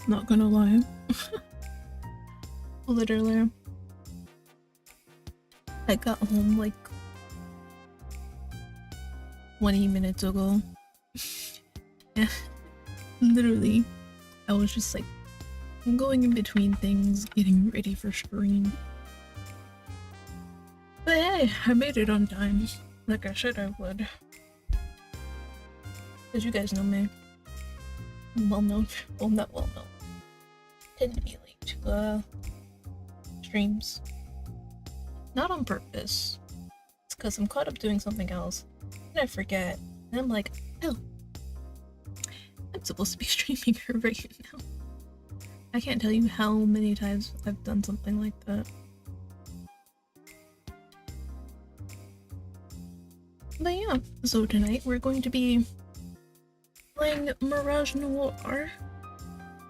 Not gonna lie. Literally. I got home like 20 minutes ago. Yeah, literally. I was just like going in between things, getting ready for stream. But hey, I made it on time. Like I said I would. Cause you guys know me. Well known. Well, not well known. Tend to be late to streams. Not on purpose. It's cause I'm caught up doing something else. And I forget. And I'm like, oh, I'm supposed to be streaming her right now. I can't tell you how many times I've done something like that. But yeah, so tonight we're going to be playing Mirage Noir.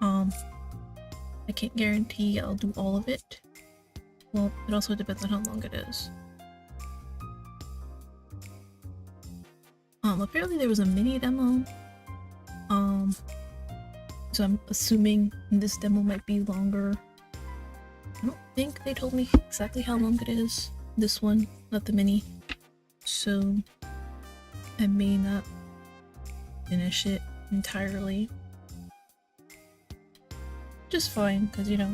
I can't guarantee I'll do all of it. Well, it also depends on how long it is. Apparently there was a mini demo. So I'm assuming this demo might be longer. I don't think they told me exactly how long it is. This one, not the mini. So I may not finish it entirely. Just fine, because you know.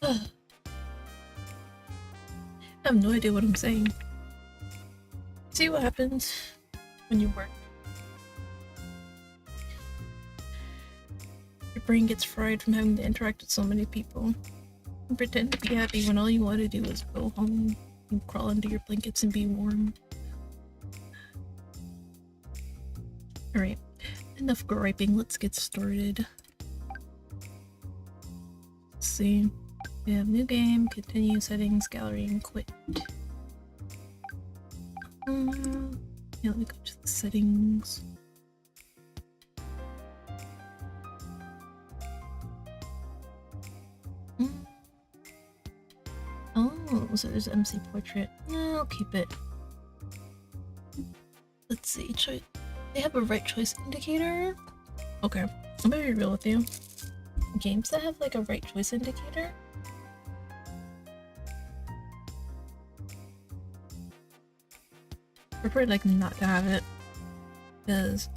I have no idea what I'm saying. See what happens when you work. Your brain gets fried from having to interact with so many people. And pretend to be happy when all you want to do is go home and crawl into your blankets and be warm. Alright, enough griping, let's get started. Let's see. We have new game, continue settings, gallery, and quit. Yeah, let me go to the settings. Oh, so there's MC portrait. Yeah, I'll keep it. Let's see, they have a right choice indicator? Okay, I'm gonna be real with you. Games that have like a right choice indicator? I prefer like not to have it. Because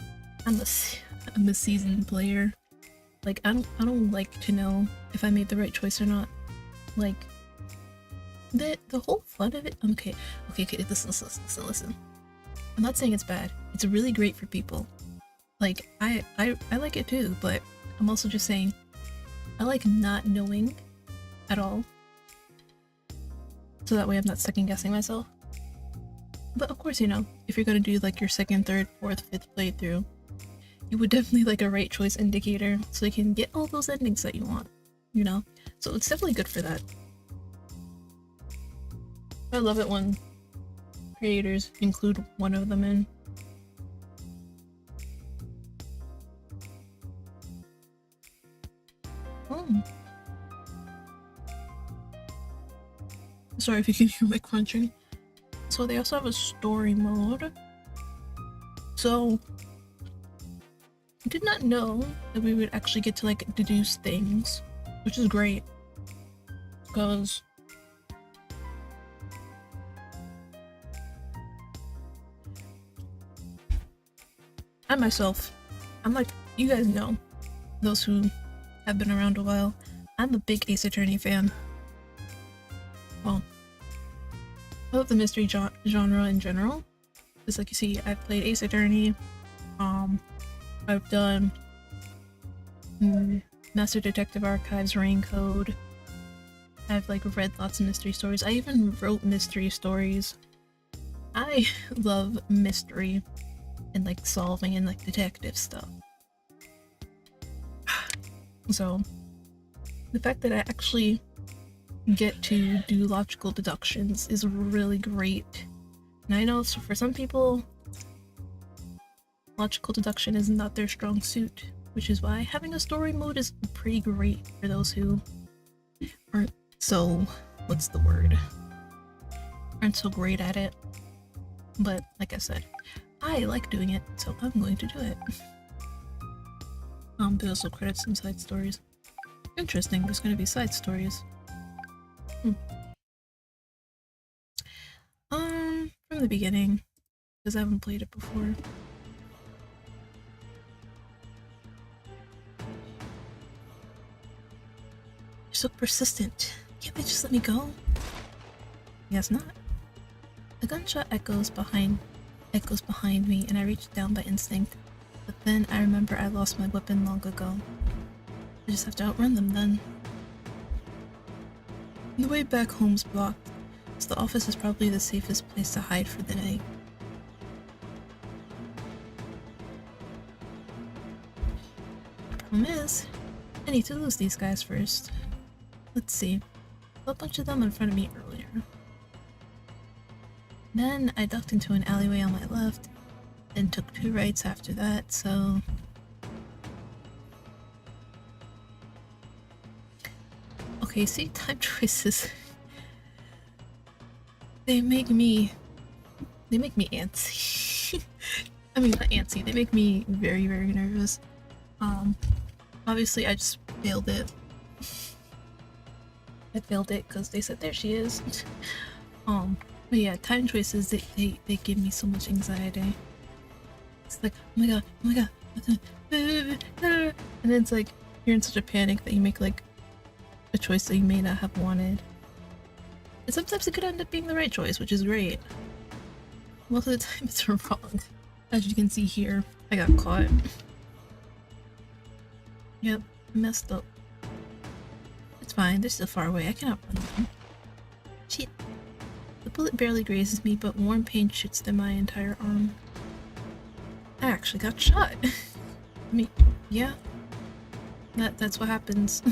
I'm a seasoned player. Like I don't like to know if I made the right choice or not. Like the whole fun of it. Okay, listen. I'm not saying it's bad. It's really great for people. Like I like it too, but I'm also just saying I like not knowing at all. So that way I'm not second guessing myself. But of course, you know, if you're gonna do like your second, third, fourth, fifth playthrough, you would definitely like a right choice indicator so you can get all those endings that you want, you know? So it's definitely good for that. I love it when creators include one of them in. Oh. Sorry if you can hear my crunching. So they also have a story mode. So I did not know that we would actually get to like deduce things, which is great. Because I myself, I'm like, you guys know, those who have been around a while, I'm a big Ace Attorney fan. Well, I love the mystery genre in general. Because like you see, I've played Ace Attorney, I've done Master Detective Archives, Rain Code. I've like read lots of mystery stories. I even wrote mystery stories. I love mystery and like solving and like detective stuff. So the fact that I actually get to do logical deductions is really great. And I know for some people, logical deduction is not their strong suit, which is why having a story mode is pretty great for those who aren't so, what's the word? Aren't so great at it. But like I said, I like doing it, so I'm going to do it. They also credit some side stories. Interesting, there's gonna be side stories. From the beginning, because I haven't played it before. You're so persistent. Can't they just let me go? Guess not. A gunshot echoes behind me, and I reach down by instinct. But then I remember I lost my weapon long ago. I just have to outrun them then. The way back home's blocked, so the office is probably the safest place to hide for the night. The problem is, I need to lose these guys first. Let's see. A bunch of them in front of me earlier. Then I ducked into an alleyway on my left, then took 2 rights after that, so... Okay, see, time choices. They make me antsy. I mean, not antsy, they make me very, very nervous. Obviously I just failed it. I failed it because they said there she is. But yeah, time choices, they give me so much anxiety. It's like, oh my god, and then it's like, you're in such a panic that you make like a choice that you may not have wanted. And sometimes it could end up being the right choice, which is great. Most of the time it's wrong. As you can see here, I got caught. Yep, messed up. It's fine, they're still far away, I cannot run them. Shit. The bullet barely grazes me, but warm pain shoots through my entire arm. I actually got shot. I mean, yeah. That's what happens.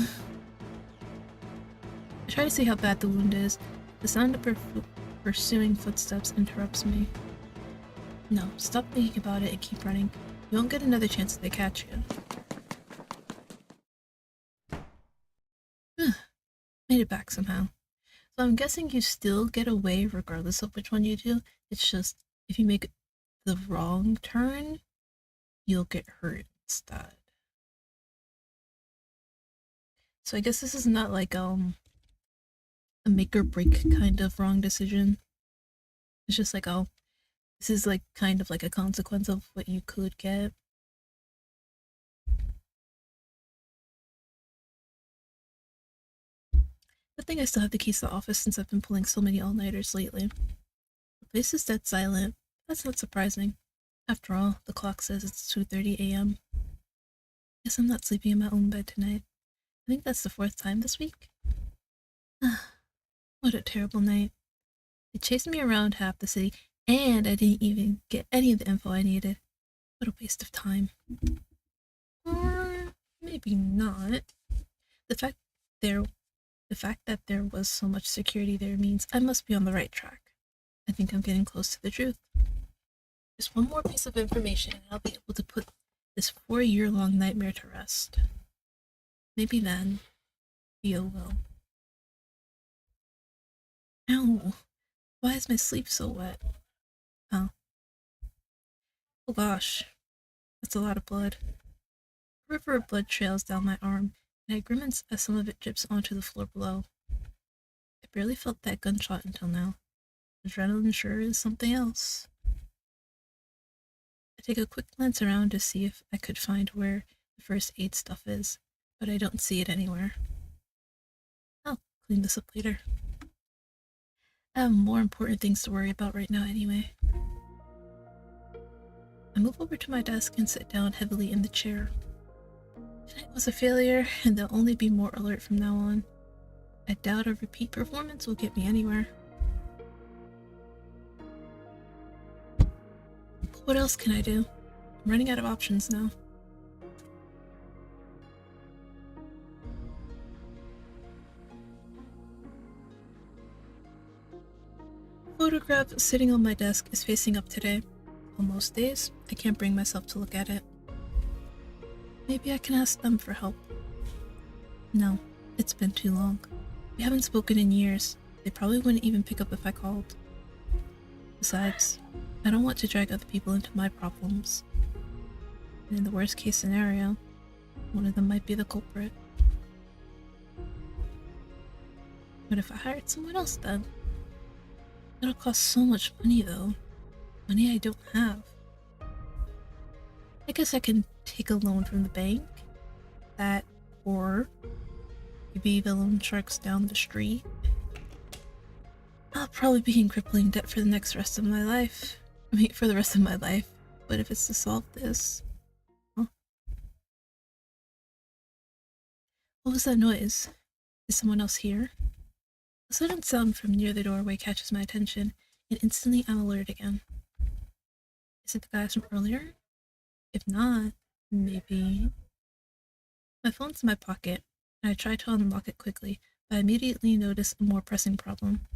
I try to see how bad the wound is. The sound of pursuing footsteps interrupts me. No, stop thinking about it and keep running. You won't get another chance if they catch you. Made it back somehow. So I'm guessing you still get away regardless of which one you do. It's just, if you make the wrong turn, you'll get hurt instead. So I guess this is not like a make or break kind of wrong decision. It's just like, oh, this is like kind of like a consequence of what you could get. Good thing I still have the keys to the office since I've been pulling so many all-nighters lately. The place is dead silent. That's not surprising. After all, the clock says it's 2:30 a.m. Guess I'm not sleeping in my own bed tonight. I think that's the 4th time this week. What a terrible night. They chased me around half the city, and I didn't even get any of the info I needed. What a waste of time. Or maybe not. The fact that there was so much security there means I must be on the right track. I think I'm getting close to the truth. Just one more piece of information and I'll be able to put this 4-year-long nightmare to rest. Maybe then, Theo will. Ow! Why is my sleeve so wet? Oh. Oh gosh. That's a lot of blood. A river of blood trails down my arm, and I grimace as some of it drips onto the floor below. I barely felt that gunshot until now. Adrenaline sure is something else. I take a quick glance around to see if I could find where the first aid stuff is, but I don't see it anywhere. I'll clean this up later. I have more important things to worry about right now anyway. I move over to my desk and sit down heavily in the chair. Tonight was a failure, and there'll only be more alert from now on. I doubt a repeat performance will get me anywhere. What else can I do? I'm running out of options now. The photograph sitting on my desk is facing up today. On most days, I can't bring myself to look at it. Maybe I can ask them for help. No, it's been too long. We haven't spoken in years. They probably wouldn't even pick up if I called. Besides, I don't want to drag other people into my problems. And in the worst case scenario, One of them might be the culprit. What if I hired someone else then? It'll cost so much money though. Money I don't have. I guess I can take a loan from the bank. That, or maybe the loan sharks down the street. I'll probably be in crippling debt for the rest of my life. I mean, for the rest of my life. But if it's to solve this... Huh? What was that noise? Is someone else here? A sudden sound from near the doorway catches my attention, and instantly I'm alert again. Is it the guys from earlier? If not, maybe... My phone's in my pocket, and I try to unlock it quickly, but I immediately notice a more pressing problem.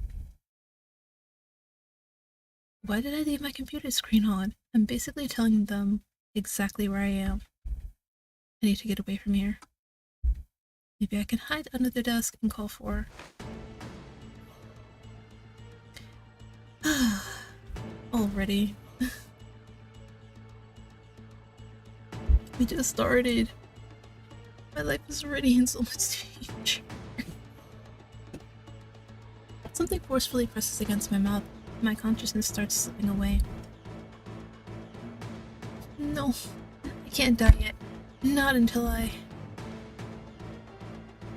Why did I leave my computer screen on? I'm basically telling them exactly where I am. I need to get away from here. Maybe I can hide under the desk and call for her. Already. We just started. My life is already in so much danger. Something forcefully presses against my mouth. My consciousness starts slipping away. No, I can't die yet. Not until I...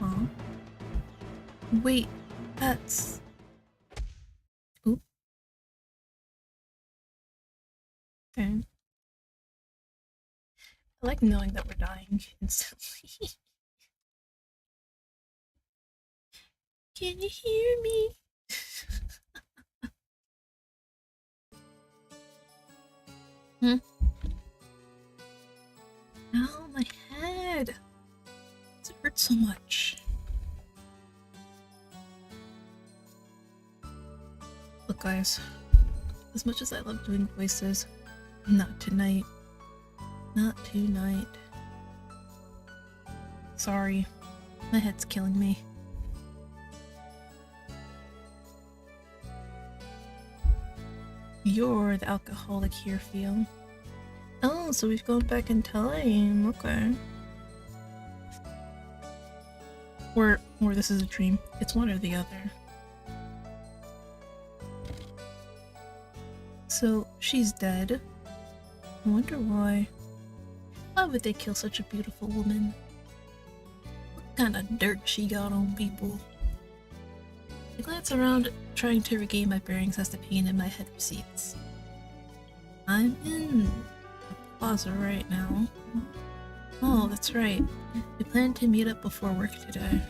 Huh? Wait, that's... Oop. Okay. I like knowing that we're dying instantly. Can you hear me? Hmm? Ow, my head! It hurts so much. Look guys, as much as I love doing voices, not tonight. Not tonight. Sorry, my head's killing me. You're the alcoholic here, Theo. Oh, so we've gone back in time. Okay. Or this is a dream. It's one or the other. So, she's dead. I wonder why. Why would they kill such a beautiful woman? What kind of dirt she got on people? I glance around, trying to regain my bearings as the pain in my head recedes. I'm in a plaza right now. Oh, that's right. We planned to meet up before work today.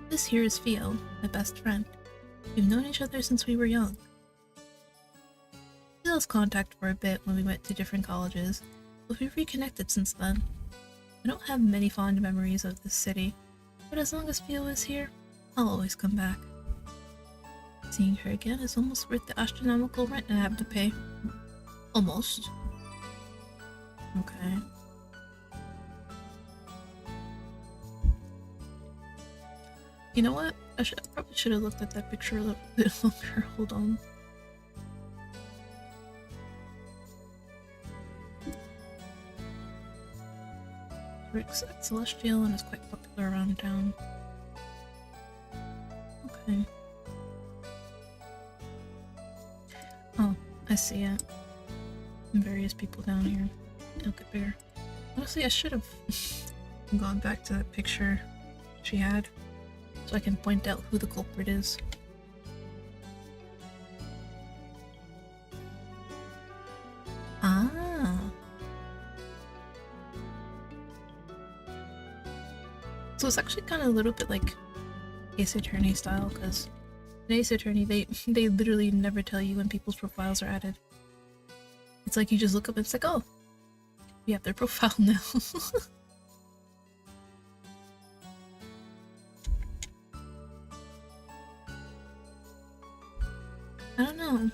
This here is Theo, my best friend. We've known each other since we were young. We lost contact for a bit when we went to different colleges, but we've reconnected since then. I don't have many fond memories of this city, but as long as Theo is here, I'll always come back. Seeing her again is almost worth the astronomical rent I have to pay. Almost. Okay. You know what? I probably should have looked at that picture a little bit longer. Hold on. Rick's at Celestial and is quite popular around town. Okay. Oh, I see it. And various people down here. It'll get bigger. Honestly, I should have gone back to that picture she had, so I can point out who the culprit is. Ah. So it's actually kind of a little bit like Ace Attorney style, because in Ace Attorney they literally never tell you when people's profiles are added. It's like you just look up and it's like, oh, we have their profile now. I don't know.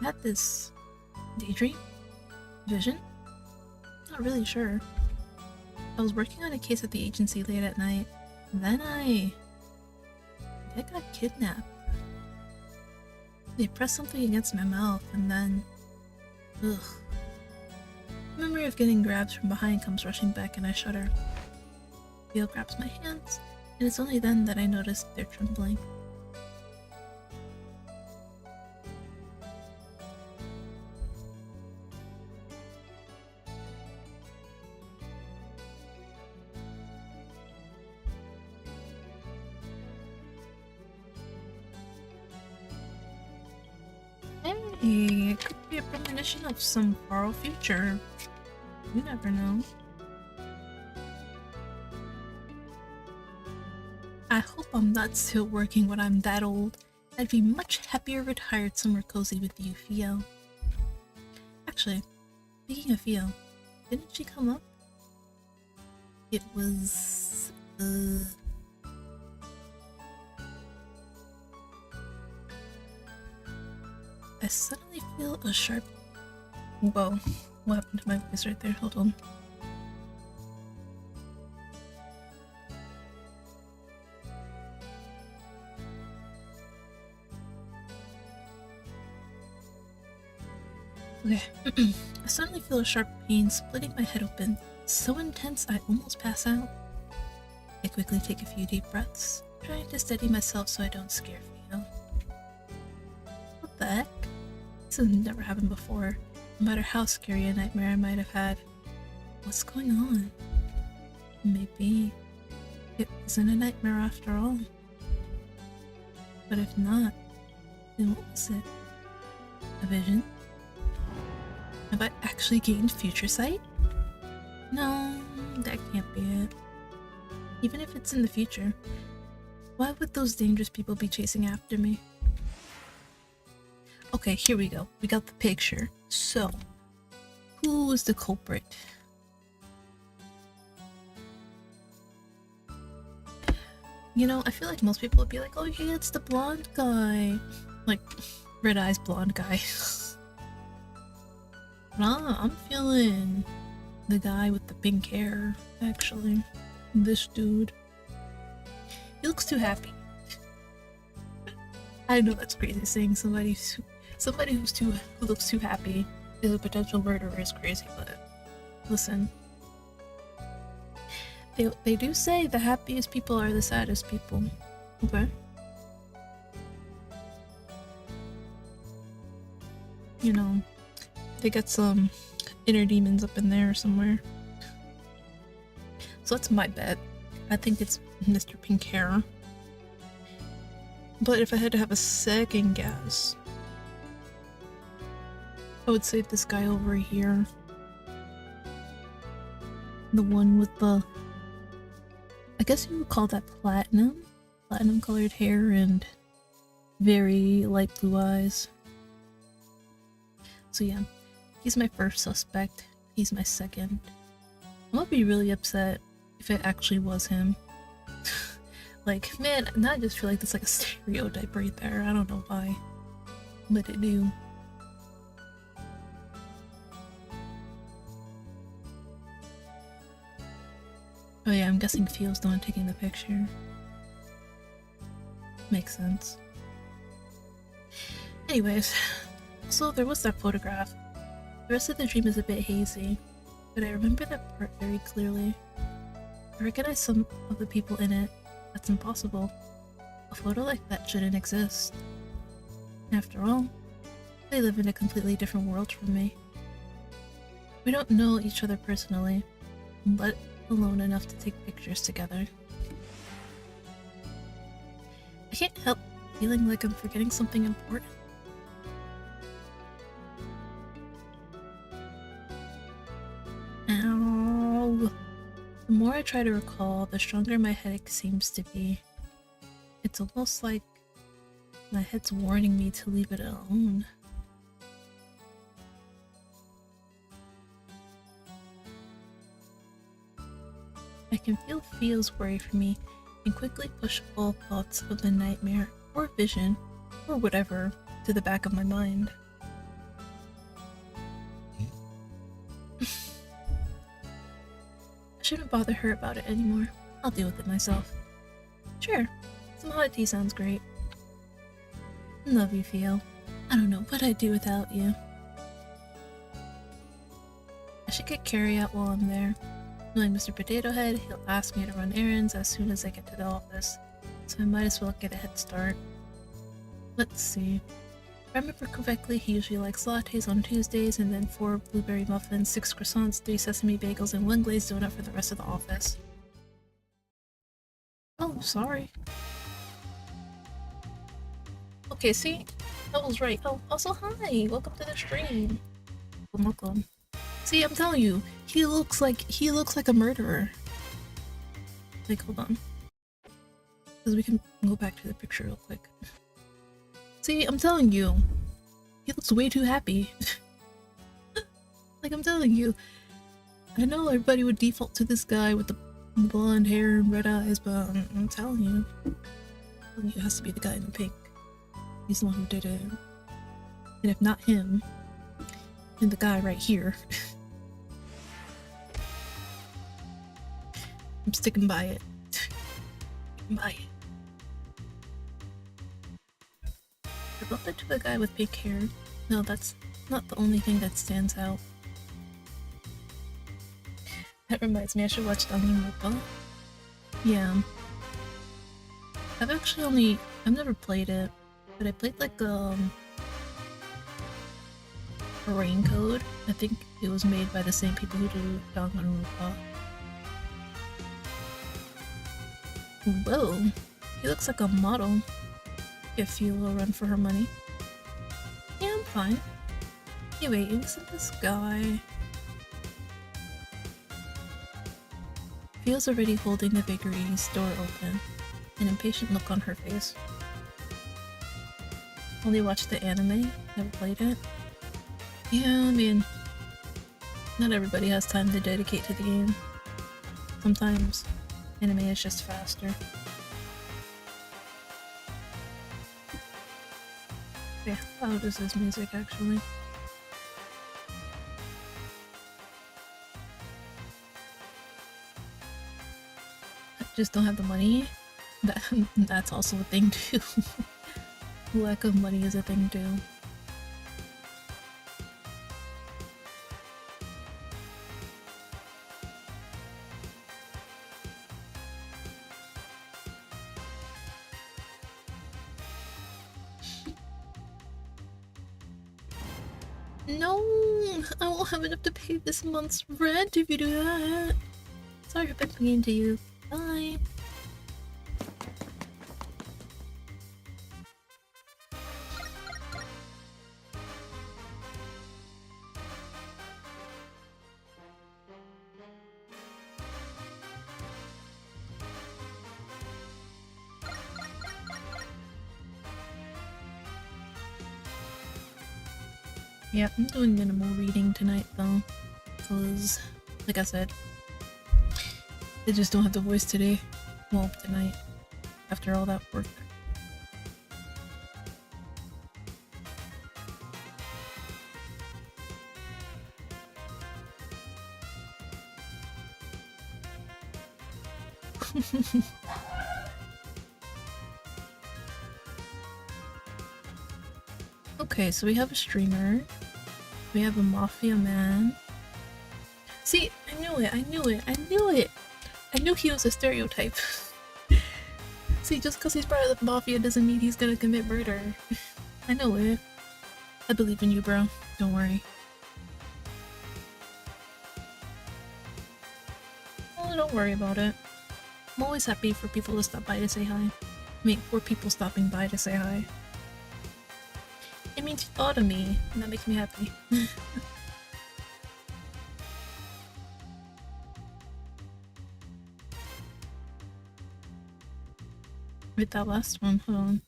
I had this daydream? Vision? Not really sure. I was working on a case at the agency late at night, and then I got kidnapped. They pressed something against my mouth, and then... ugh. Memory of getting grabs from behind comes rushing back and I shudder. Theo grabs my hands, and it's only then that I notice they're trembling. Hey, it could be a premonition of some far future. You never know. I hope I'm not still working when I'm that old. I'd be much happier retired somewhere cozy with you, Theo. Actually, speaking of Theo, didn't she come up? It was... I suddenly feel a sharp... Whoa, what happened to my voice right there? Hold on. Okay. I suddenly feel a sharp pain splitting my head open. It's so intense I almost pass out. I quickly take a few deep breaths, trying to steady myself so I don't scare Theo. What the heck? This has never happened before, no matter how scary a nightmare I might have had. What's going on? Maybe it wasn't a nightmare after all. But if not, then what was it? A vision? Have I actually gained future sight? No, that can't be it. Even if it's in the future, why would those dangerous people be chasing after me? Okay, here we go. We got the picture. So, who is the culprit? You know, I feel like most people would be like, oh yeah, it's the blonde guy. Like, red eyes blonde guy. Nah, I'm feeling the guy with the pink hair, actually. This dude. He looks too happy. I know that's crazy saying somebody who looks too happy is a potential murderer is crazy, but listen. They do say the happiest people are the saddest people. Okay. You know, they got some inner demons up in there somewhere. So that's my bet. I think it's Mr. Pink Hair. But if I had to have a second guess, I would say this guy over here. The one with the... I guess you would call that platinum? Platinum colored hair and very light blue eyes. So yeah, he's my first suspect. He's my second. I'm gonna be really upset if it actually was him. Like, man, now I just feel like that's like a stereotype right there. I don't know why, but it do. Oh yeah, I'm guessing Theo's the one taking the picture. Makes sense. Anyways, so there was that photograph. The rest of the dream is a bit hazy, but I remember that part very clearly. I recognize some of the people in it. That's impossible. A photo like that shouldn't exist. After all, they live in a completely different world from me. We don't know each other personally, but alone enough to take pictures together. I can't help feeling like I'm forgetting something important. Ow! The more I try to recall, the stronger my headache seems to be. It's almost like my head's warning me to leave it alone. I can feel Theo's worry for me and quickly push all thoughts of the nightmare or vision or whatever to the back of my mind. I shouldn't bother her about it anymore. I'll deal with it myself. Sure, some hot tea sounds great. Love you, Theo. I don't know what I'd do without you. I should get carry out while I'm there. Knowing Mr. Potato Head, he'll ask me to run errands as soon as I get to the office, so I might as well get a head start. Let's see. If I remember correctly, he usually likes lattes on Tuesdays, and then 4 blueberry muffins, 6 croissants, 3 sesame bagels, and 1 glazed donut for the rest of the office. Oh, sorry. Okay, see? I was right. Oh, also hi! Welcome to the stream. Welcome. See, I'm telling you, he looks like a murderer. Like, hold on. Because we can go back to the picture real quick. See, I'm telling you, he looks way too happy. Like, I'm telling you, I know everybody would default to this guy with the blonde hair and red eyes, but I'm telling you, it has to be the guy in the pink. He's the one who did it. And if not him, then the guy right here. I'm sticking by it. Sticking by it. I bumped into a guy with pink hair. No, that's not the only thing that stands out. That reminds me, I should watch Danganronpa. Yeah. I've never played it, but I played like a Rain-Code. I think it was made by the same people who do Danganronpa. Whoa, he looks like a model. Give Philo a run for her money. Yeah, I'm fine. Anyway, it wasn't this guy. Phil's already holding the bakery's door open, an impatient look on her face. Only watched the anime, never played it. Yeah, I mean, not everybody has time to dedicate to the game. Sometimes anime is just faster. Yeah, how loud is this music actually? I just don't have the money. That's also a thing too. Lack of money is a thing too. No, I won't have enough to pay this month's rent if you do that. Sorry for bumping into you. Bye. Yeah, I'm doing minimal reading tonight though, because, like I said, I just don't have the voice today. Well, tonight, after all that work. Okay, so we have a streamer. We have a mafia man. See, I knew it, I knew it, I knew it! I knew he was a stereotype. See, just because he's part of the mafia doesn't mean he's gonna commit murder. I know it. I believe in you, bro. Don't worry. Oh, don't worry about it. I'm always happy for people to stop by to say hi. I mean, for people stopping by to say hi. It means you thought of me, and that makes me happy. With that last one, hold on.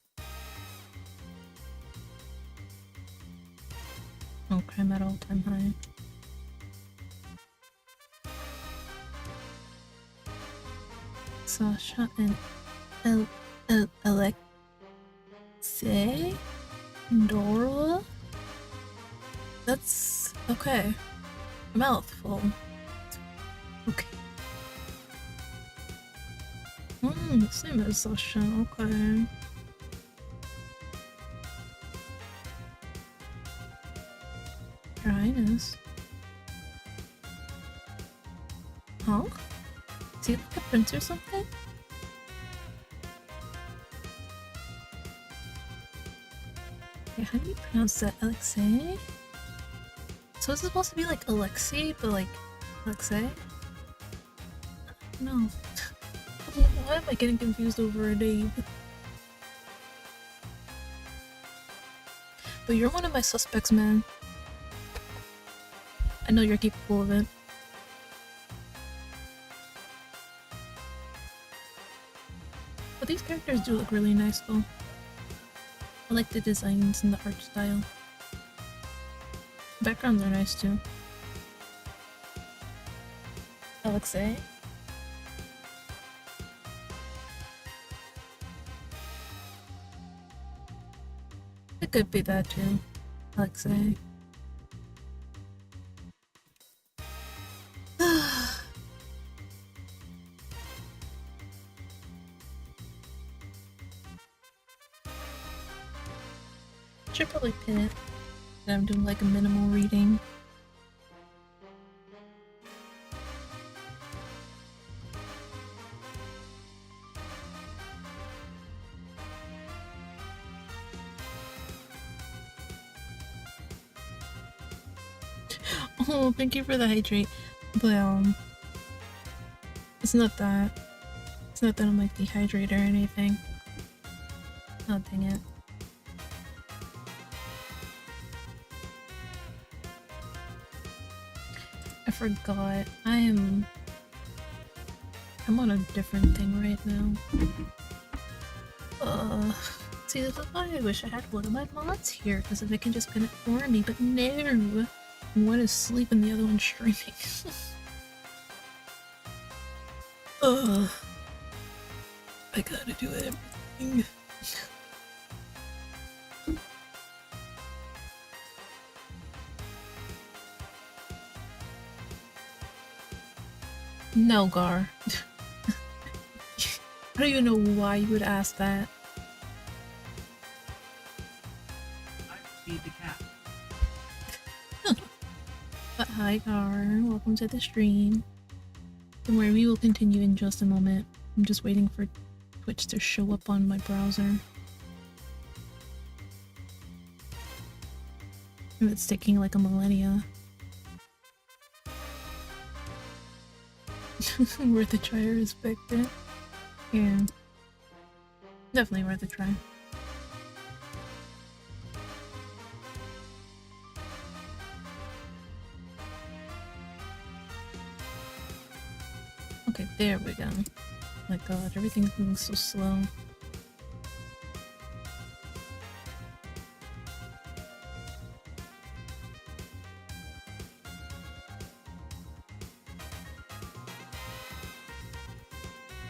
Oh, crime at all-time high. Sasha and Alexei? Dora? That's okay. A mouthful. Okay. Same as Sasha, okay. Your Highness. Huh? Is he like a prince or something? Yeah, how do you pronounce that? Alexei? So is it supposed to be like Alexei, but like Alexei? No. Why am I getting confused over a name? But you're one of my suspects, man. I know you're capable of it. But these characters do look really nice though. I like the designs and the art style. Backgrounds are nice too. Alexei? It could be that too. Alexei. Should probably pin it. And I'm doing like a minimal reading. Oh, thank you for the hydrate. But it's not that. It's not that I'm like dehydrated or anything. Oh, dang it. I forgot. I'm on a different thing right now. See, this is why I wish I had one of my mods here, because then they can just pin it for me, but no! One is asleep and the other one's streaming. Ugh. I gotta do everything. No, Gar. I don't even know why you would ask that. I feed the cat. But hi, Gar. Welcome to the stream. Don't worry, we will continue in just a moment. I'm just waiting for Twitch to show up on my browser. And it's taking like a millennia. Worth a try, I respect it. Yeah. Definitely worth a try. Okay, there we go. Oh my god, everything's moving so slow.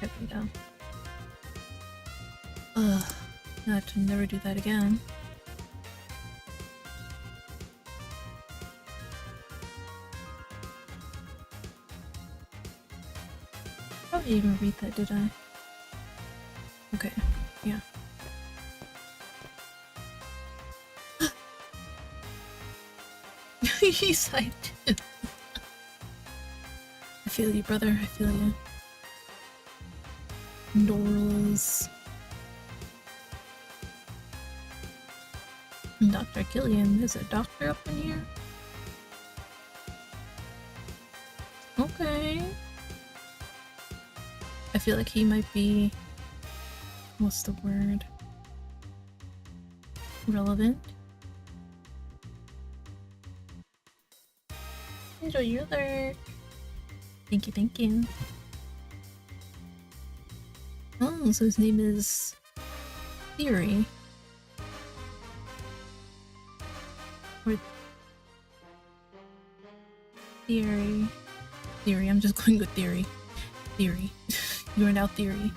There we go. Ugh, I have to never do that again. Probably even read that, did I? Okay, yeah. He sighed too. I feel you, brother. I feel you. Norals. Dr. Killian, there's a doctor up in here? Okay. I feel like he might be... what's the word? Relevant? Enjoy your lurk! Thank you, thank you. Oh, so his name is... Theory. Or... Theory. Theory, I'm just going with Theory. Theory. You are now Theory.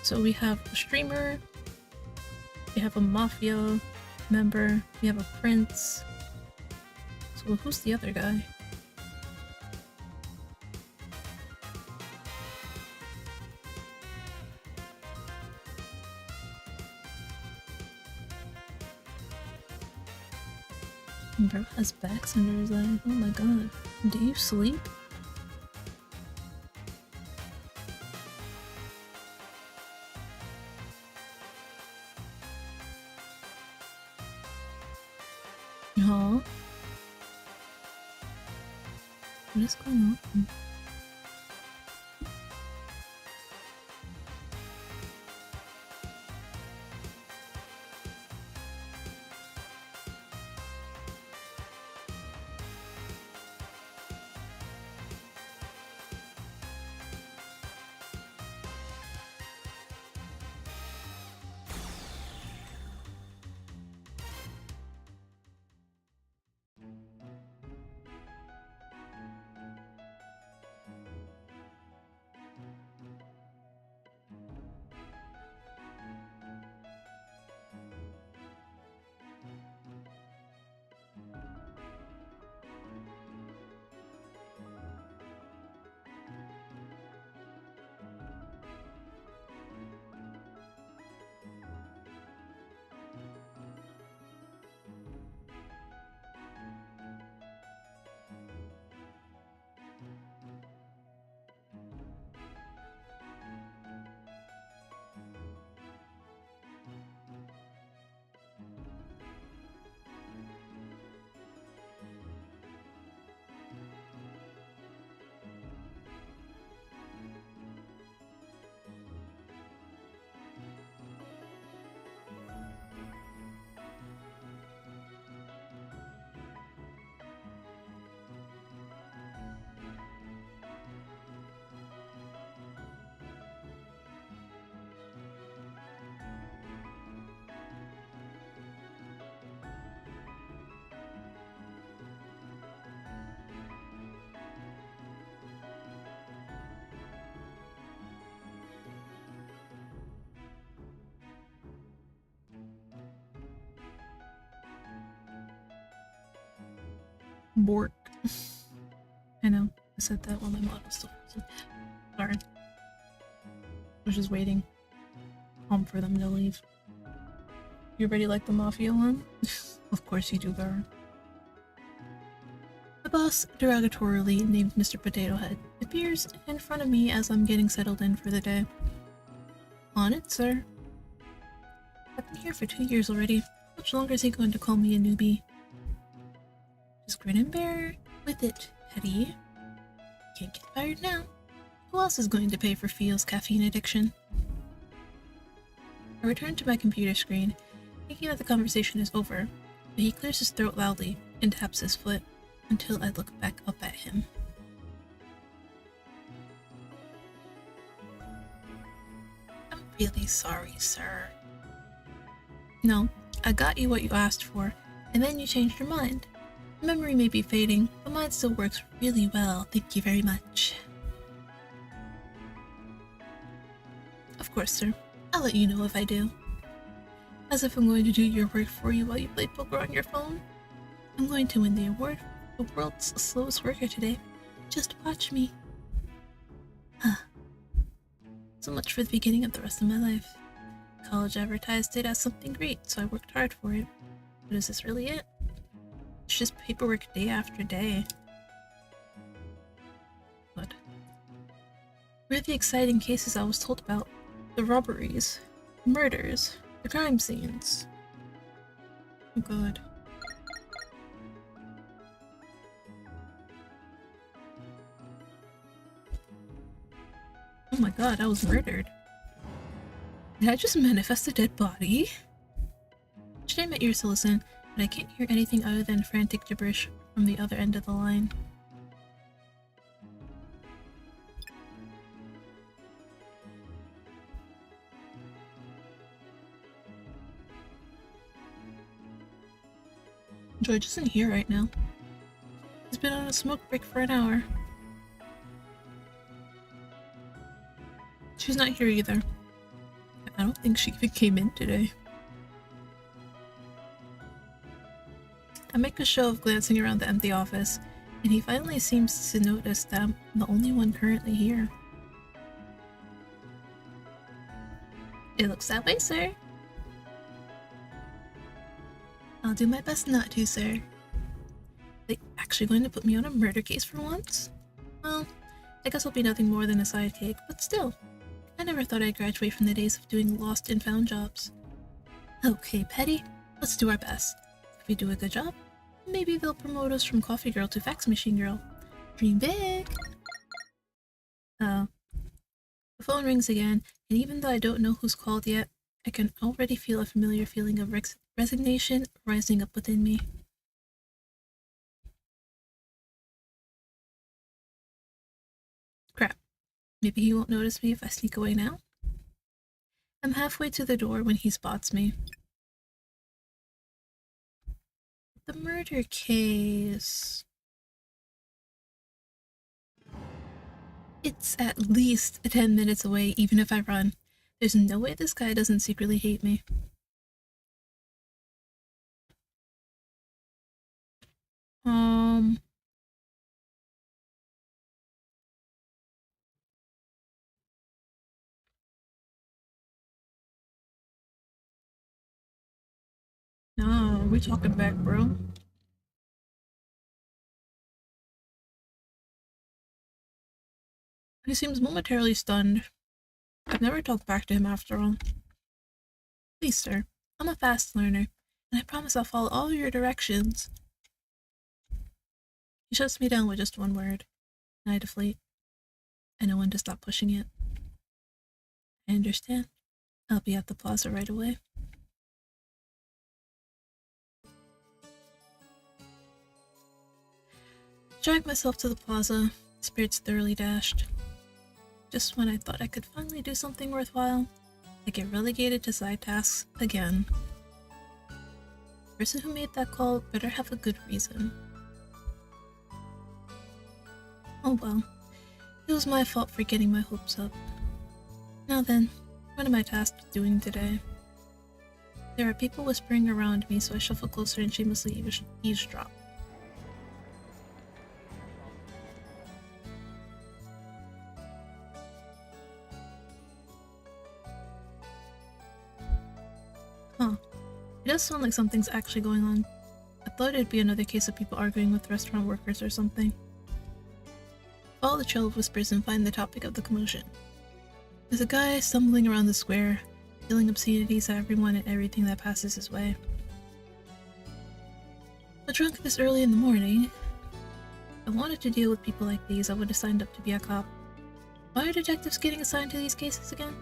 So we have a streamer, we have a mafia member, we have a prince. So who's the other guy? Bro has backs under his eye. Oh my god. Do you sleep? Huh? What is going on? Bork. I know. I said that while my mod was still frozen. Sorry. I was just waiting. Home for them to leave. You already like the Mafia one? Of course you do, Gar. The boss, derogatorily named Mr. Potato Head, appears in front of me as I'm getting settled in for the day. On it, sir. I've been here for 2 years already. How much longer is he going to call me a newbie? Just grin and bear with it, Hetty. Can't get fired now. Who else is going to pay for Fio's caffeine addiction? I return to my computer screen, thinking that the conversation is over, but he clears his throat loudly and taps his foot until I look back up at him. I'm really sorry, sir. No, I got you what you asked for, and then you changed your mind. Memory may be fading, but mine still works really well, thank you very much. Of course, sir. I'll let you know if I do. As if I'm going to do your work for you while you play poker on your phone. I'm going to win the award for the world's slowest worker today. Just watch me. Huh. So much for the beginning of the rest of my life. College advertised it as something great, so I worked hard for it. But is this really it? It's just paperwork day after day. What? Where are the exciting cases I was told about? The robberies, murders, the crime scenes. Oh god. Oh my god, I was murdered. Did I just manifest a dead body? Should I admit ears to listen, but I can't hear anything other than frantic gibberish from the other end of the line. George isn't here right now. He's been on a smoke break for an hour. She's not here either. I don't think she even came in today. I make a show of glancing around the empty office, and he finally seems to notice that I'm the only one currently here. It looks that way, sir. I'll do my best not to, sir. actually going to put me on a murder case for once? Well, I guess I'll be nothing more than a sidekick, but still. I never thought I'd graduate from the days of doing lost and found jobs. Okay, Petty, let's do our best. If we do a good job, maybe they'll promote us from coffee girl to fax machine girl. Dream big! The phone rings again, and even though I don't know who's called yet, I can already feel a familiar feeling of resignation rising up within me. Crap. Maybe he won't notice me if I sneak away now? I'm halfway to the door when he spots me. The murder case... It's at least 10 minutes away, even if I run. There's no way this guy doesn't secretly hate me. No, we talking back, bro. He seems momentarily stunned. I've never talked back to him after all. Please, sir, I'm a fast learner, and I promise I'll follow all your directions. He shuts me down with just one word, and I deflate. I know when to stop pushing it. I understand. I'll be at the plaza right away. Drag myself to the plaza, spirits thoroughly dashed. Just when I thought I could finally do something worthwhile, I get relegated to side tasks again. The person who made that call better have a good reason. Oh well, it was my fault for getting my hopes up. Now then, what am I tasked with doing today? There are people whispering around me, so I shuffle closer and shamelessly eavesdrop. Huh. It does sound like something's actually going on. I thought it'd be another case of people arguing with restaurant workers or something. Follow the trail of whispers and find the topic of the commotion. There's a guy stumbling around the square, yelling obscenities at everyone and everything that passes his way. But drunk this early in the morning, if I wanted to deal with people like these, I would have signed up to be a cop. Why are detectives getting assigned to these cases again?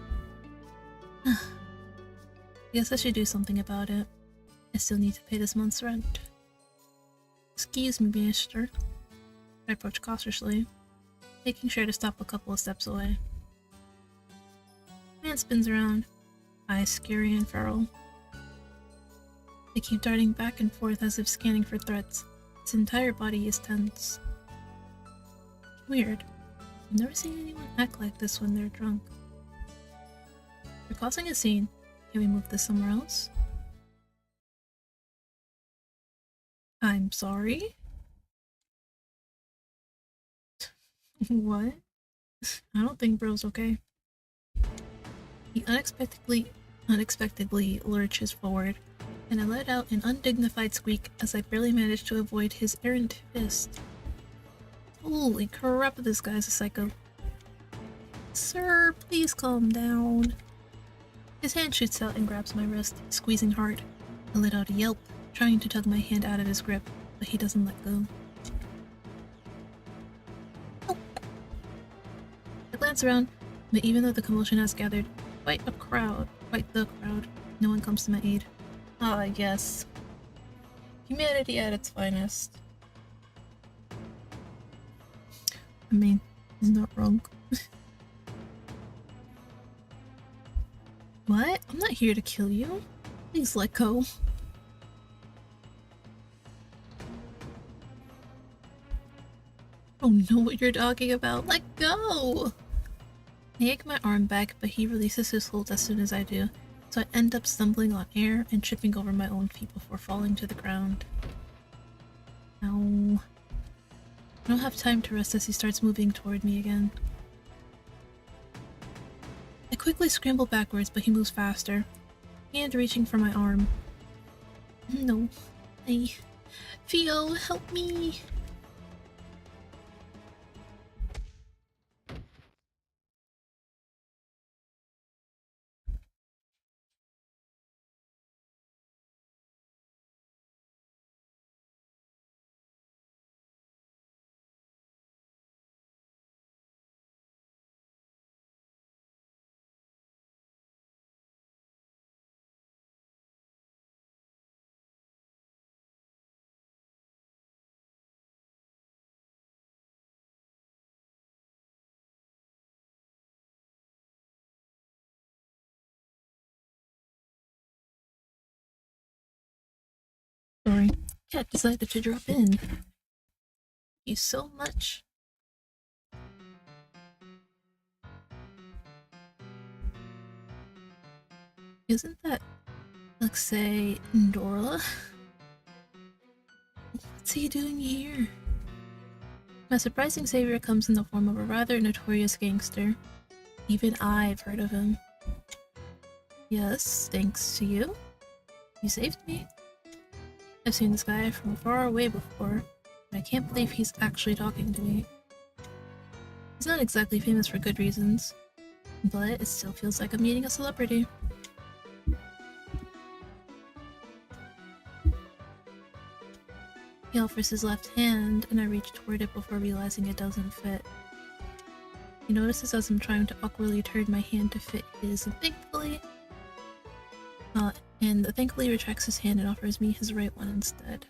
Guess I should do something about it. I still need to pay this month's rent. Excuse me, mister. I approach cautiously, making sure to stop a couple of steps away. Man spins around, eyes scary and feral. They keep darting back and forth as if scanning for threats. His entire body is tense. Weird. I've never seen anyone act like this when they're drunk. We're causing a scene. Can we move this somewhere else? I'm sorry? What? I don't think bro's okay. He unexpectedly lurches forward, and I let out an undignified squeak as I barely managed to avoid his errant fist. Holy crap, this guy's a psycho. Sir, please calm down. His hand shoots out and grabs my wrist, squeezing hard. I let out a yelp, trying to tug my hand out of his grip, but he doesn't let go. Oh. I glance around, but even though the commotion has gathered quite the crowd, no one comes to my aid. Ah, yes. Humanity at its finest. I mean, he's not wrong. What? I'm not here to kill you. Please let go. Don't know what you're talking about. Let go! I yank my arm back, but he releases his hold as soon as I do, so I end up stumbling on air and tripping over my own feet before falling to the ground. Ow. I don't have time to rest as he starts moving toward me again. I quickly scramble backwards, but he moves faster, hand reaching for my arm. No. Theo, help me! Cat decided to drop in. Thank you so much. Isn't that, let's say, Dorla? What's he doing here? My surprising savior comes in the form of a rather notorious gangster. Even I've heard of him. Yes, thanks to you. You saved me. I've seen this guy from far away before, but I can't believe he's actually talking to me. He's not exactly famous for good reasons, but it still feels like I'm meeting a celebrity. He offers his left hand, and I reach toward it before realizing it doesn't fit. He notices as I'm trying to awkwardly turn my hand to fit his, and thankfully retracts his hand and offers me his right one instead.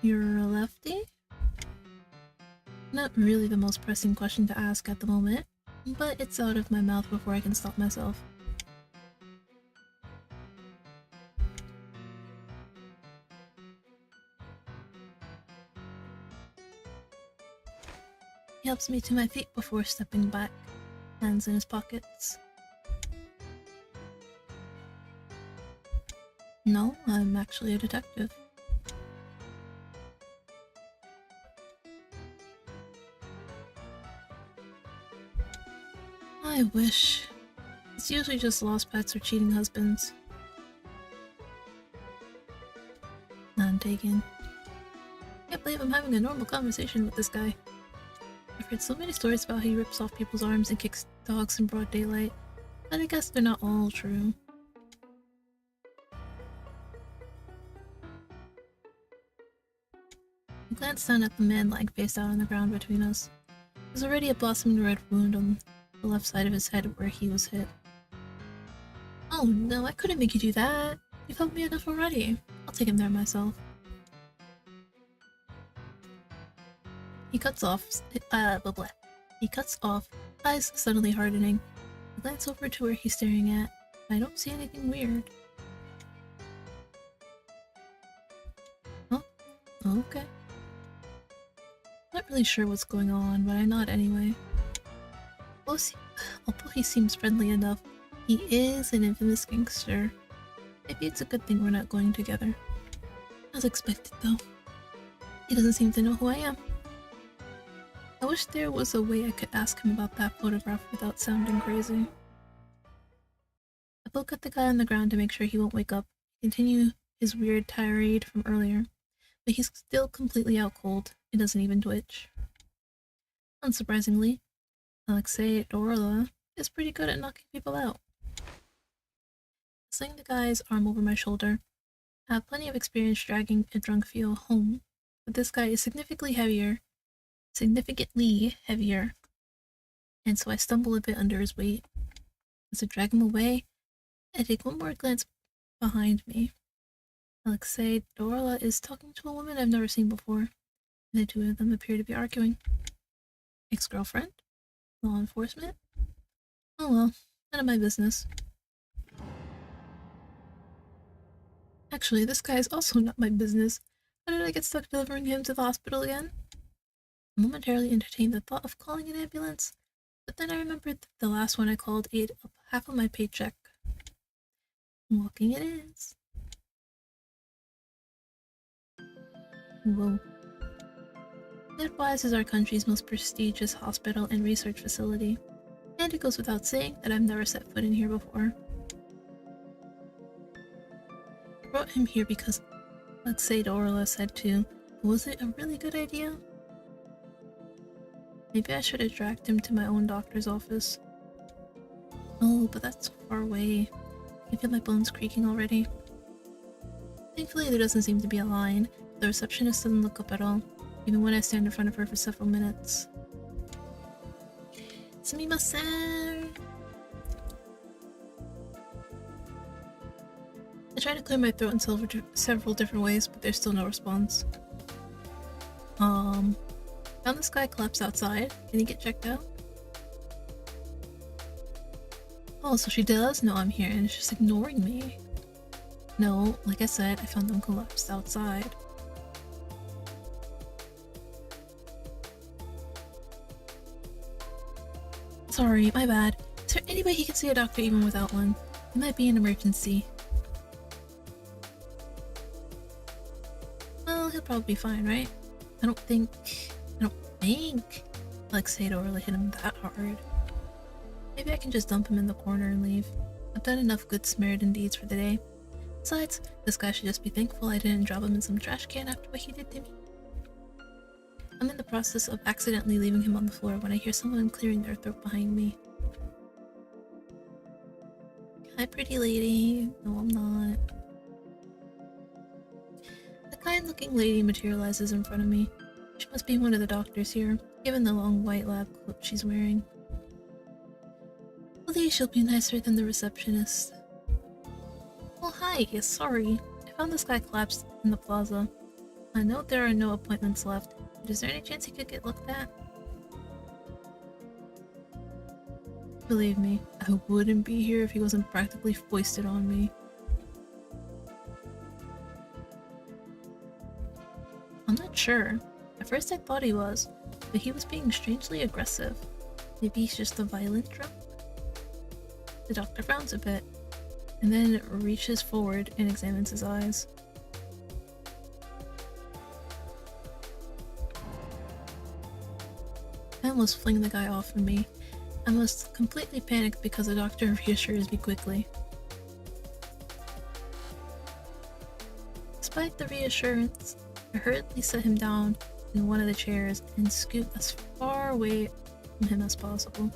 You're a lefty? Not really the most pressing question to ask at the moment, but it's out of my mouth before I can stop myself. He helps me to my feet before stepping back, hands in his pockets. No, I'm actually a detective. I wish. It's usually just lost pets or cheating husbands. None taken. Can't believe I'm having a normal conversation with this guy. I've heard so many stories about how he rips off people's arms and kicks dogs in broad daylight, but I guess they're not all true. I glanced down at the man lying face out on the ground between us. There's already a blossoming red wound on the left side of his head where he was hit. Oh no, I couldn't make you do that. You've helped me enough already. I'll take him there myself. He cuts off, He cuts off, eyes suddenly hardening. I glance over to where he's staring at. I don't see anything weird. Oh, okay. Not really sure what's going on, but I nod anyway. Although he seems friendly enough, he is an infamous gangster. Maybe it's a good thing we're not going together. As expected, though. He doesn't seem to know who I am. I wish there was a way I could ask him about that photograph without sounding crazy. I poke at the guy on the ground to make sure he won't wake up, continue his weird tirade from earlier, but he's still completely out cold. It doesn't even twitch. Unsurprisingly, Alexei Dorla is pretty good at knocking people out. Sling the guy's arm over my shoulder. I have plenty of experience dragging a drunk feel home, but this guy is significantly heavier, and so I stumble a bit under his weight. As I drag him away, I take one more glance behind me. Alexei Dorla is talking to a woman I've never seen before, and the two of them appear to be arguing. Ex-girlfriend? Law enforcement? Oh well, none of my business. Actually, this guy is also not my business. How did I get stuck delivering him to the hospital again? I momentarily entertained the thought of calling an ambulance, but then I remembered that the last one I called ate up half of my paycheck. Walking it is. Whoa. Midwise is our country's most prestigious hospital and research facility, and it goes without saying that I've never set foot in here before. I brought him here because Alexei Dorla said to. Was it a really good idea? Maybe I should have dragged him to my own doctor's office. Oh, but that's so far away. I feel my bones creaking already. Thankfully, there doesn't seem to be a line. The receptionist doesn't look up at all, even when I stand in front of her for several minutes. Sumimasen! I try to clear my throat in several different ways, but there's still no response. Found this guy collapsed outside. Did he get checked out? Oh, so she does know I'm here and is just ignoring me. No, like I said, I found them collapsed outside. Sorry, my bad. Is there any way he can see a doctor even without one? It might be an emergency. Well, he'll probably be fine, right? I don't think Alexei really hit him that hard. Maybe I can just dump him in the corner and leave. I've done enough good Samaritan deeds for the day. Besides, this guy should just be thankful I didn't drop him in some trash can after what he did to me. I'm in the process of accidentally leaving him on the floor when I hear someone clearing their throat behind me. Hi, pretty lady. No, I'm not. The kind-looking lady materializes in front of me. She must be one of the doctors here, given the long white lab coat she's wearing. Hopefully she'll be nicer than the receptionist. Oh hi, sorry. I found this guy collapsed in the plaza. I know there are no appointments left, but is there any chance he could get looked at? Believe me, I wouldn't be here if he wasn't practically foisted on me. I'm not sure. At first I thought he was, but he was being strangely aggressive. Maybe he's just a violent drunk? The doctor frowns a bit, and then reaches forward and examines his eyes. I almost fling the guy off of me. I must completely panic because the doctor reassures me quickly. Despite the reassurance, I hurriedly set him down in one of the chairs and scoot as far away from him as possible.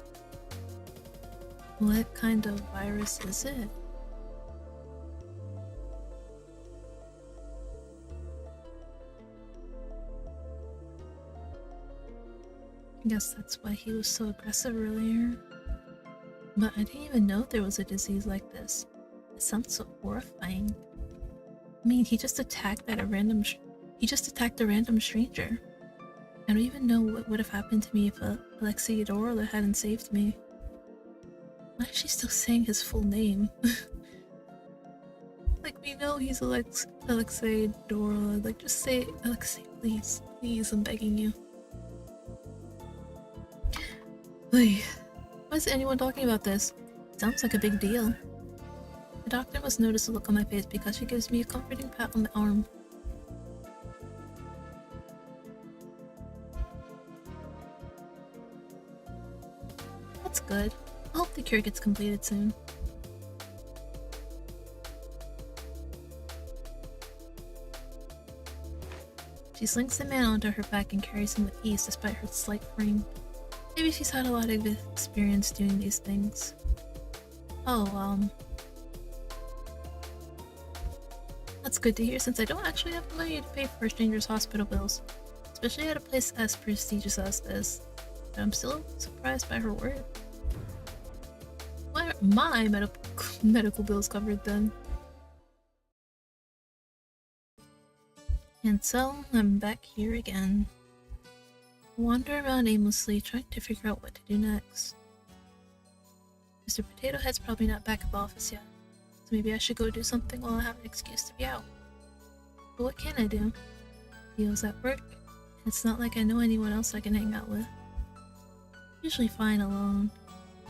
What kind of virus is it? I guess that's why he was so aggressive earlier. But I didn't even know there was a disease like this. It sounds so horrifying. I mean, he just attacked a random stranger. I don't even know what would have happened to me if Alexei hadn't saved me. Why is she still saying his full name? Like, we know he's Alexei Dorla. Like, just say Alexei, please. Please, I'm begging you. Why is anyone talking about this? It sounds like a big deal. The doctor must notice the look on my face because she gives me a comforting pat on the arm. That's good. I hope the cure gets completed soon. She slings the man onto her back and carries him with ease despite her slight frame. Maybe she's had a lot of experience doing these things. Oh, that's good to hear since I don't actually have the money to pay for a stranger's hospital bills, especially at a place as prestigious as this. But I'm still surprised by her work. Why are my medical bills covered then? And so, I'm back here again. Wander around aimlessly, trying to figure out what to do next. Mr. Potato Head's probably not back at the office yet, so maybe I should go do something while I have an excuse to be out. But what can I do? Theo's at work, and it's not like I know anyone else I can hang out with. I'm usually fine alone,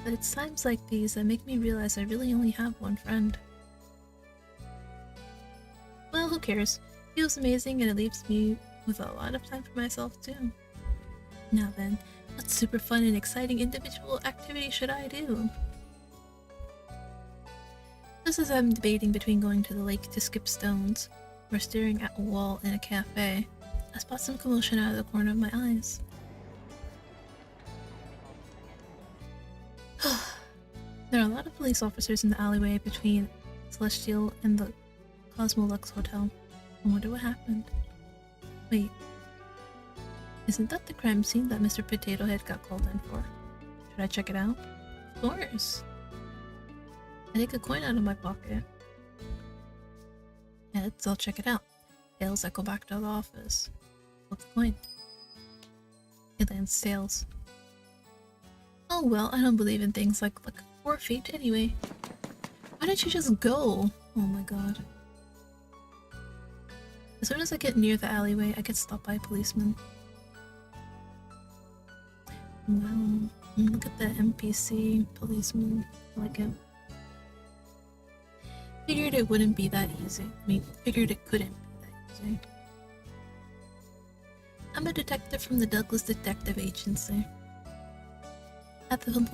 but it's times like these that make me realize I really only have one friend. Well, who cares? Theo's amazing and it leaves me with a lot of time for myself too. Now then, what super fun and exciting individual activity should I do? Just as I'm debating between going to the lake to skip stones, or staring at a wall in a cafe, I spot some commotion out of the corner of my eyes. There are a lot of police officers in the alleyway between Celestial and the Cosmolux Hotel. I wonder what happened. Wait. Isn't that the crime scene that Mr. Potato Head got called in for? Should I check it out? Of course! I take a coin out of my pocket. Heads, I'll check it out. Tails, I go back to the office. Flip the coin. It lands tails. Oh well, I don't believe in things like luck 4 feet anyway. Why didn't you just go? Oh my god. As soon as I get near the alleyway, I get stopped by a policeman. Wow. Look at that NPC policeman. I like him. Figured it wouldn't be that easy. I mean, figured it couldn't be that easy. I'm a detective from the Douglas Detective Agency. At the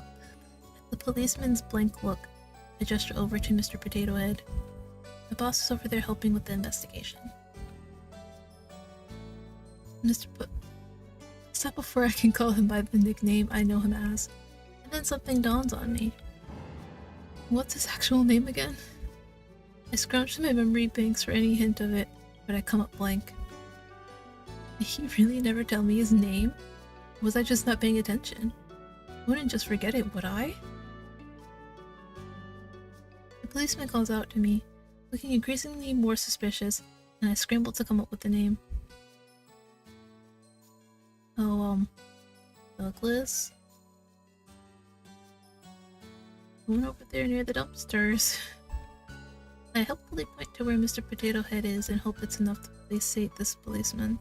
policeman's blank look, I gesture over to Mr. Potato Head. The boss is over there helping with the investigation. Stop before I can call him by the nickname I know him as. And then something dawns on me. What's his actual name again? I scrounge through my memory banks for any hint of it, but I come up blank. Did he really never tell me his name? Or was I just not paying attention? I wouldn't just forget it, would I? The policeman calls out to me, looking increasingly more suspicious, and I scramble to come up with the name. Oh, Douglas? Going over there near the dumpsters. I helpfully point to where Mr. Potato Head is and hope it's enough to placate this policeman.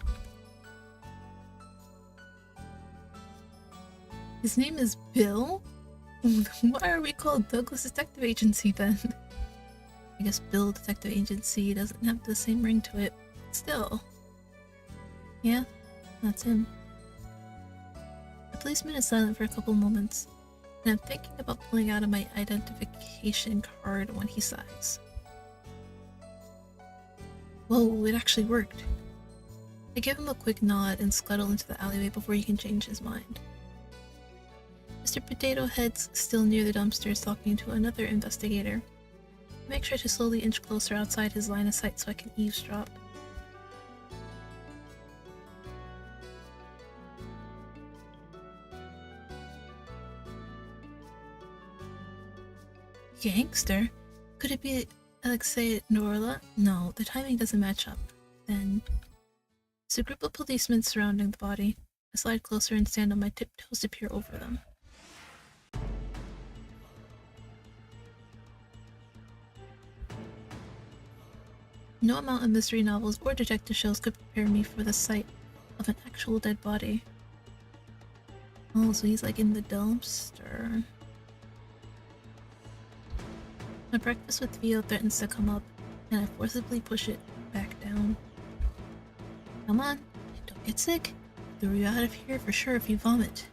His name is Bill? Why are we called Douglas Detective Agency then? I guess Bill Detective Agency doesn't have the same ring to it. Still. Yeah, that's him. The policeman is silent for a couple moments, and I'm thinking about pulling out my identification card when he sighs. Whoa, it actually worked. I give him a quick nod and scuttle into the alleyway before he can change his mind. Mr. Potato Head's still near the dumpsters talking to another investigator. I make sure to slowly inch closer outside his line of sight so I can eavesdrop. Gangster? Could it be Alexei Norla? No, the timing doesn't match up. Then... It's a group of policemen surrounding the body. I slide closer and stand on my tiptoes to peer over them. No amount of mystery novels or detective shows could prepare me for the sight of an actual dead body. Oh, so he's like in the dumpster. My breakfast with Theo threatens to come up, and I forcibly push it back down. Come on, don't get sick. Throw you out of here for sure if you vomit.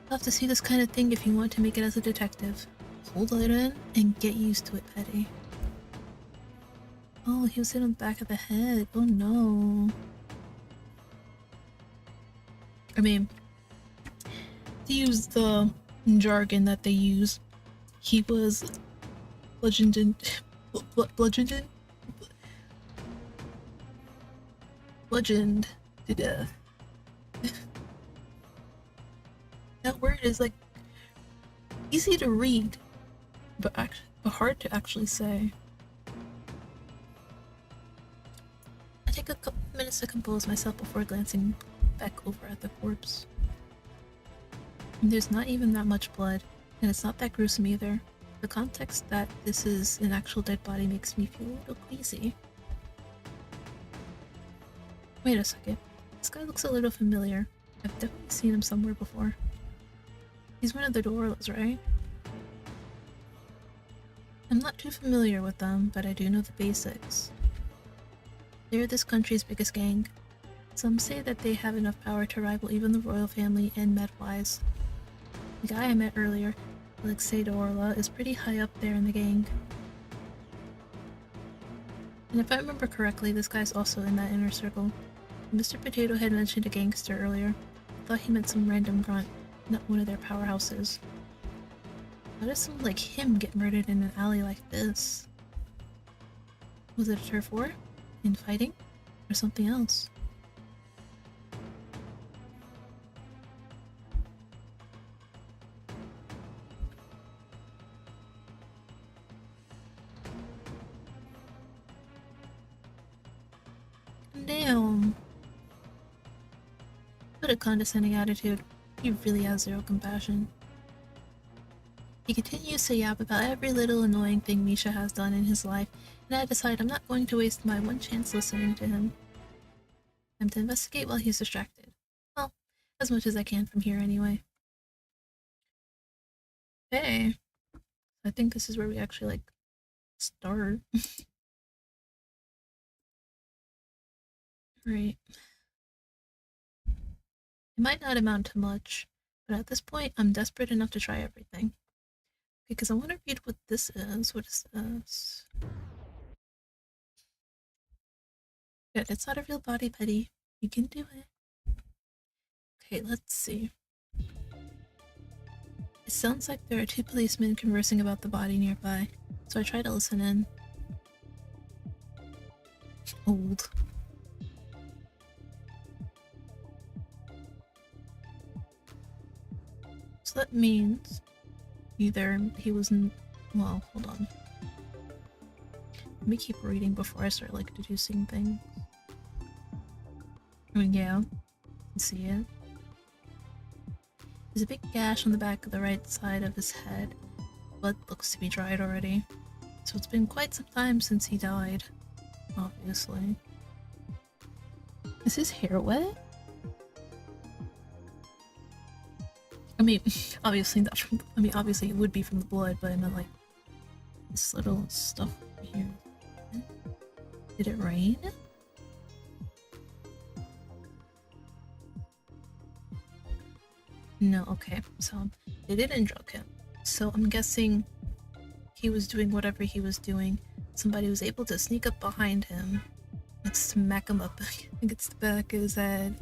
You'll have to see this kind of thing if you want to make it as a detective. Hold it in and get used to it, Petty. Oh, he was hit on the back of the head. Oh no. I mean, to use the jargon that they use, he was bludgeoned to death. That word is like easy to read, but hard to actually say. I take a couple minutes to compose myself before glancing back over at the corpse. And there's not even that much blood, and it's not that gruesome either. The context that this is an actual dead body makes me feel a little queasy. Wait a second. This guy looks a little familiar. I've definitely seen him somewhere before. He's one of the Dorlos, right? I'm not too familiar with them, but I do know the basics. They're this country's biggest gang. Some say that they have enough power to rival even the royal family and Medwise. The guy I met earlier, Alexei Orla, is pretty high up there in the gang. And if I remember correctly, this guy's also in that inner circle. Mr. Potato Head mentioned a gangster earlier. I thought he meant some random grunt, not one of their powerhouses. How does someone like him get murdered in an alley like this? Was it a turf war? Infighting? Or something else? Damn. What a condescending attitude. He really has zero compassion. He continues to yap about every little annoying thing Misha has done in his life, and I decide I'm not going to waste my one chance listening to him. I'm to investigate while he's distracted. Well, as much as I can from here anyway. Hey, I think this is where we actually, like, start. Right. It might not amount to much, but at this point, I'm desperate enough to try everything. Because I want to read what this is. What is this? Good, it's not a real body, Betty. You can do it. Okay, let's see. It sounds like there are two policemen conversing about the body nearby, so I try to listen in. Old. So that means either he was well, hold on. Let me keep reading before I start, like, deducing things. I mean, yeah, you can see it. There's a big gash on the back of the right side of his head. Blood looks to be dried already. So it's been quite some time since he died. Obviously. Is his hair wet? I mean, obviously not from. I mean, obviously it would be from the blood, but I meant like this little stuff here. Did it rain? No, okay. So they didn't drug him. So I'm guessing he was doing whatever he was doing. Somebody was able to sneak up behind him and smack him up against the back of his head.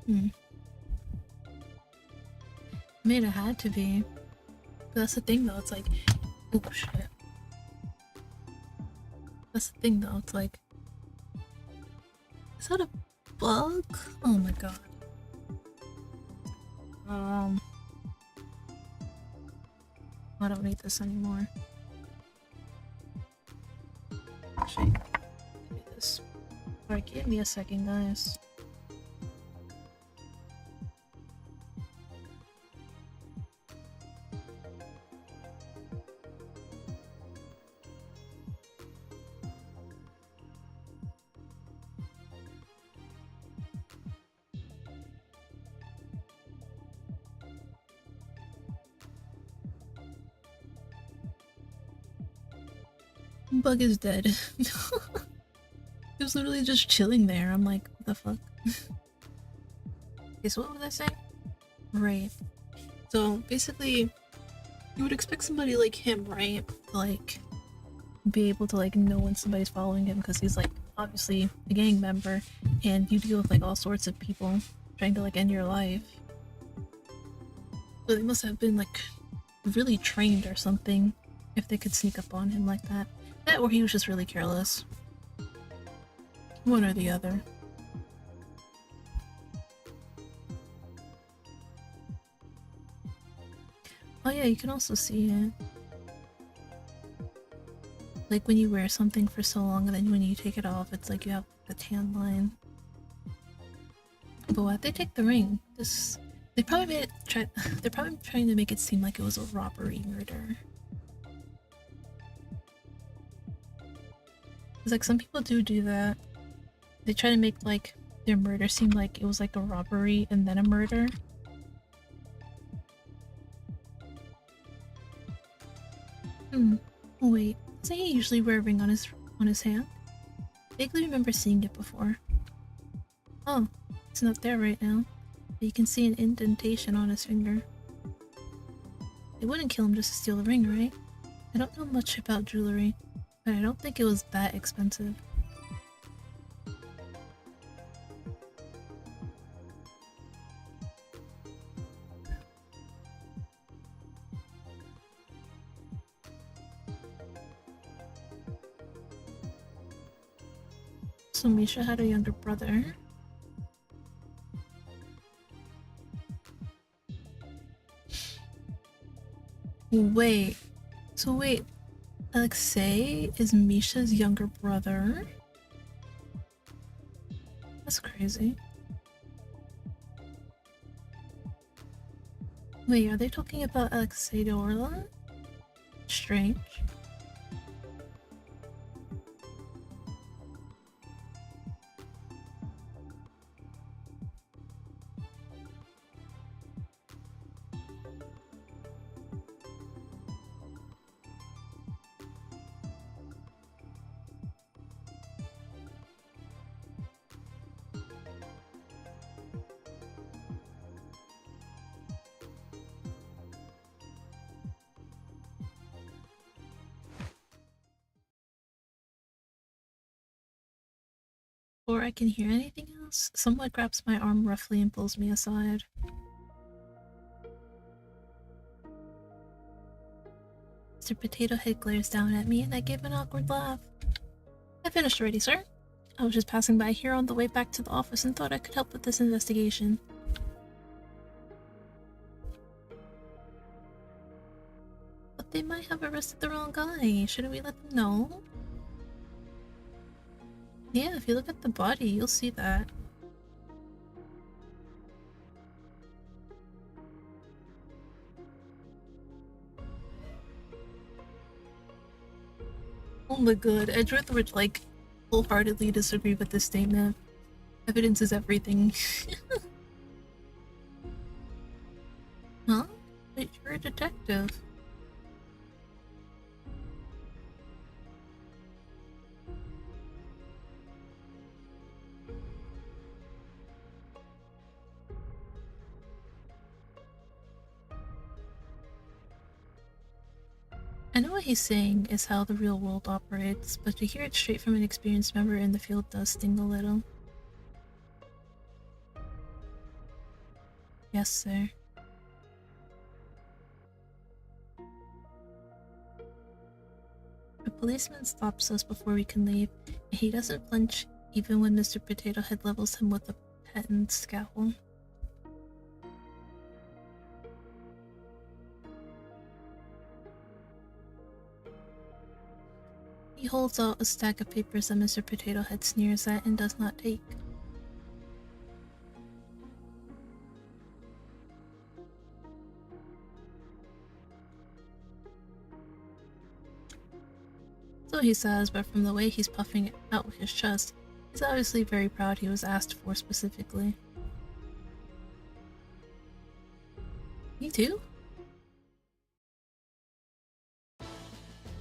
I mean, it had to be. But that's the thing, though. It's like, oh shit. That's the thing, though. It's like, is that a bug? Oh my god. I don't need this anymore. Actually, give me this. Alright, give me a second, guys. Bug is dead. It was literally just chilling there. I'm like, what the fuck? Okay, so what was I saying? Right. So basically, you would expect somebody like him, right? To like be able to like know when somebody's following him because he's like obviously a gang member and you deal with like all sorts of people trying to like end your life. So they must have been like really trained or something if they could sneak up on him like that. That or he was just really careless. One or the other. Oh yeah, you can also see it. Like when you wear something for so long and then when you take it off, it's like you have the tan line. But why'd they take the ring? They probably made it they're probably trying to make it seem like it was a robbery murder. Cause like some people do that. They try to make like their murder seem like it was like a robbery and then a murder. Oh wait, doesn't he usually wear a ring on his hand? Vaguely remember seeing it before. Oh, it's not there right now. But you can see an indentation on his finger. They wouldn't kill him just to steal the ring, right? I don't know much about jewelry, but I don't think it was that expensive. So Misha had a younger brother. Wait. So wait, Alexei is Misha's younger brother? That's crazy. Wait, are they talking about Alexei Orla? Strange. Before I can hear anything else, someone grabs my arm roughly and pulls me aside. Mr. Potato Head glares down at me and I give an awkward laugh. I finished already, sir. I was just passing by here on the way back to the office and thought I could help with this investigation. But they might have arrested the wrong guy. Shouldn't we let them know? Yeah, if you look at the body, you'll see that. Oh my god, Edgeworth would, like, wholeheartedly disagree with this statement. Evidence is everything. Huh? But you're a detective. I know what he's saying is how the real world operates, but to hear it straight from an experienced member in the field does sting a little. Yes, sir. A policeman stops us before we can leave, and he doesn't flinch even when Mr. Potato Head levels him with a patent scowl. He holds out a stack of papers that Mr. Potato Head sneers at and does not take. So he says, but from the way he's puffing out his chest, he's obviously very proud he was asked for specifically. Me too?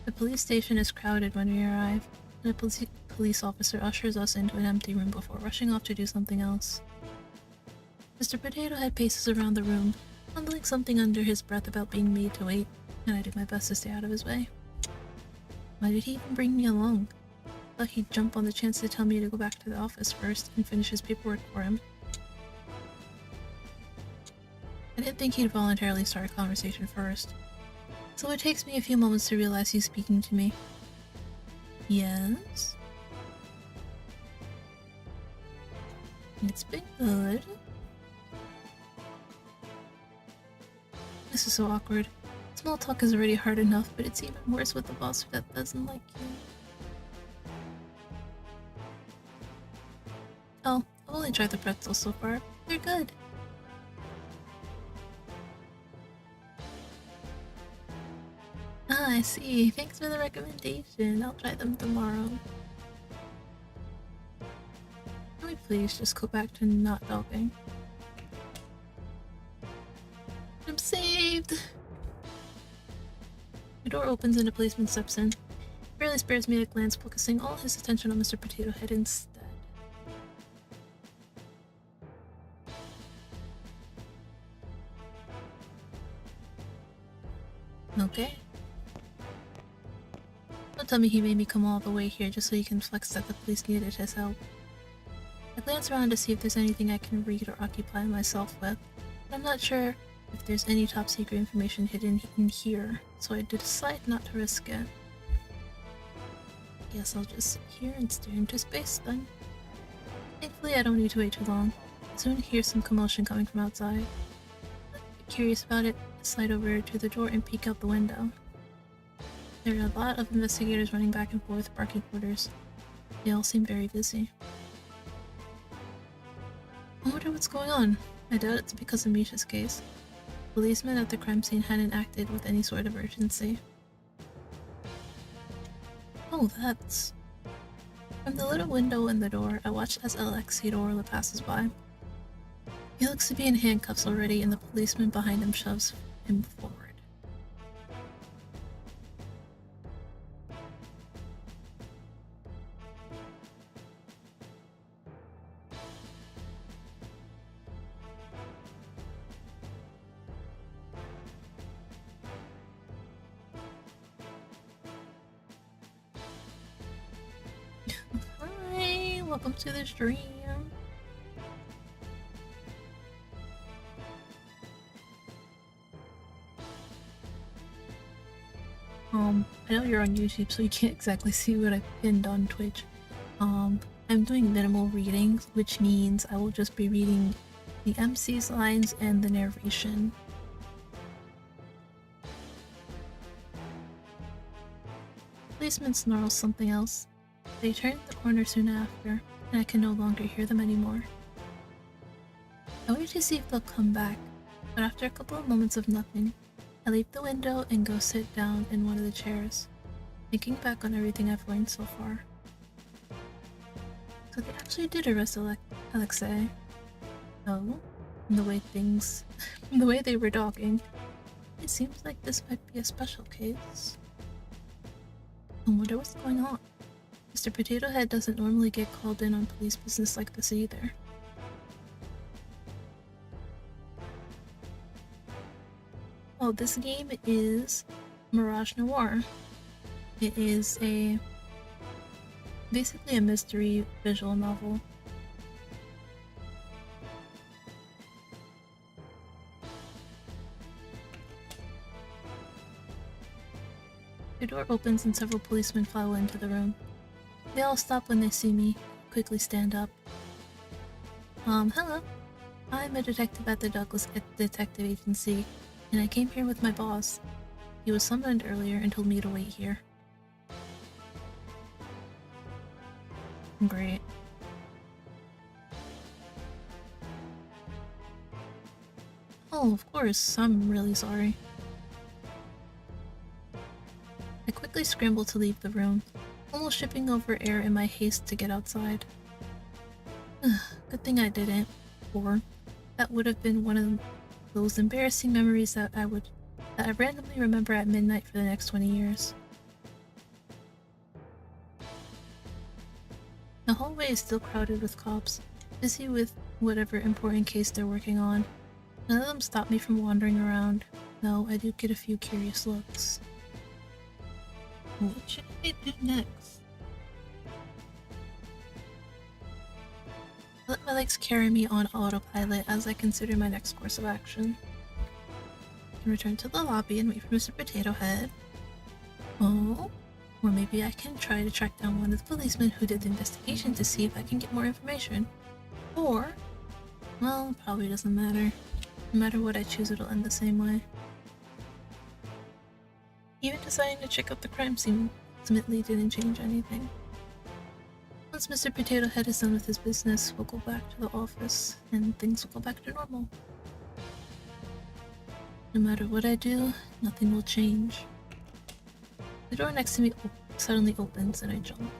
The police station is crowded when we arrive, and a police officer ushers us into an empty room before rushing off to do something else. Mr. Potato Head paces around the room, mumbling something under his breath about being made to wait, and I do my best to stay out of his way. Why did he even bring me along? I thought he'd jump on the chance to tell me to go back to the office first and finish his paperwork for him. I didn't think he'd voluntarily start a conversation first, so it takes me a few moments to realize he's speaking to me. Yes? It's been good. This is so awkward. Small talk is already hard enough, but it's even worse with a boss that doesn't like you. Oh, I've only tried the pretzels so far. They're good. Ah, I see. Thanks for the recommendation. I'll try them tomorrow. Can we please just go back to not dogging? I'm saved! The door opens and a policeman steps in. He barely spares me a glance, focusing all his attention on Mr. Potato Head instead. Okay. Don't tell me he made me come all the way here just so he can flex that the police needed his help. I glance around to see if there's anything I can read or occupy myself with, but I'm not sure if there's any top secret information hidden in here, so I decide not to risk it. Guess I'll just sit here and stare into space then. Thankfully I don't need to wait too long. I soon hear some commotion coming from outside. Curious about it, I slide over to the door and peek out the window. There are a lot of investigators running back and forth, barking orders. They all seem very busy. I wonder what's going on. I doubt it's because of Misha's case. Policemen at the crime scene hadn't acted with any sort of urgency. Oh, that's... From the little window in the door, I watched as Alexei Orla passes by. He looks to be in handcuffs already, and the policeman behind him shoves him forward. Hi, welcome to the stream. I know you're on YouTube, so you can't exactly see what I pinned on Twitch. I'm doing minimal readings, which means I will just be reading the MC's lines and the narration. Policeman snarls something else. They turn the corner soon after, and I can no longer hear them anymore. I wait to see if they'll come back, but after a couple of moments of nothing, I leave the window and go sit down in one of the chairs, thinking back on everything I've learned so far. So they actually did arrest Alexei. Oh, from the way from the way they were talking, it seems like this might be a special case. I wonder what's going on. Mr. Potato Head doesn't normally get called in on police business like this either. Oh, this game is Mirage Noir. It is basically a mystery visual novel. The door opens and several policemen file into the room. They all stop when they see me, quickly stand up. Hello. I'm a detective at the Douglas Detective Agency, and I came here with my boss. He was summoned earlier and told me to wait here. Great. Oh, of course, I'm really sorry. I quickly scramble to leave the room, almost shipping over air in my haste to get outside. Good thing I didn't, or that would have been one of those embarrassing memories that I randomly remember at midnight for the next 20 years. The hallway is still crowded with cops, busy with whatever important case they're working on. None of them stop me from wandering around, though I do get a few curious looks. What should I do next? I let my legs carry me on autopilot as I consider my next course of action. I can return to the lobby and wait for Mr. Potato Head. Oh, or maybe I can try to track down one of the policemen who did the investigation to see if I can get more information. Or, well, it probably doesn't matter. No matter what I choose, it'll end the same way. Even deciding to check out the crime scene ultimately didn't change anything. Once Mr. Potato Head is done with his business, we'll go back to the office, and things will go back to normal. No matter what I do, nothing will change. The door next to me suddenly opens and I jump.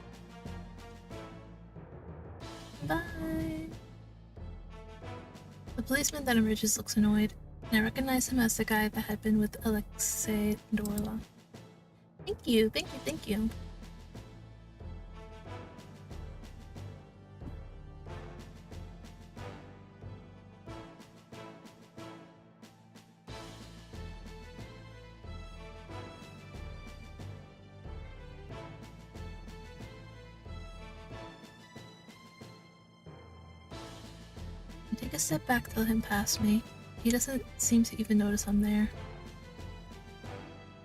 Bye! The policeman that emerges looks annoyed, and I recognize him as the guy that had been with Alexei Orla. Thank you, thank you, thank you. I take a step back to let him pass me. He doesn't seem to even notice I'm there.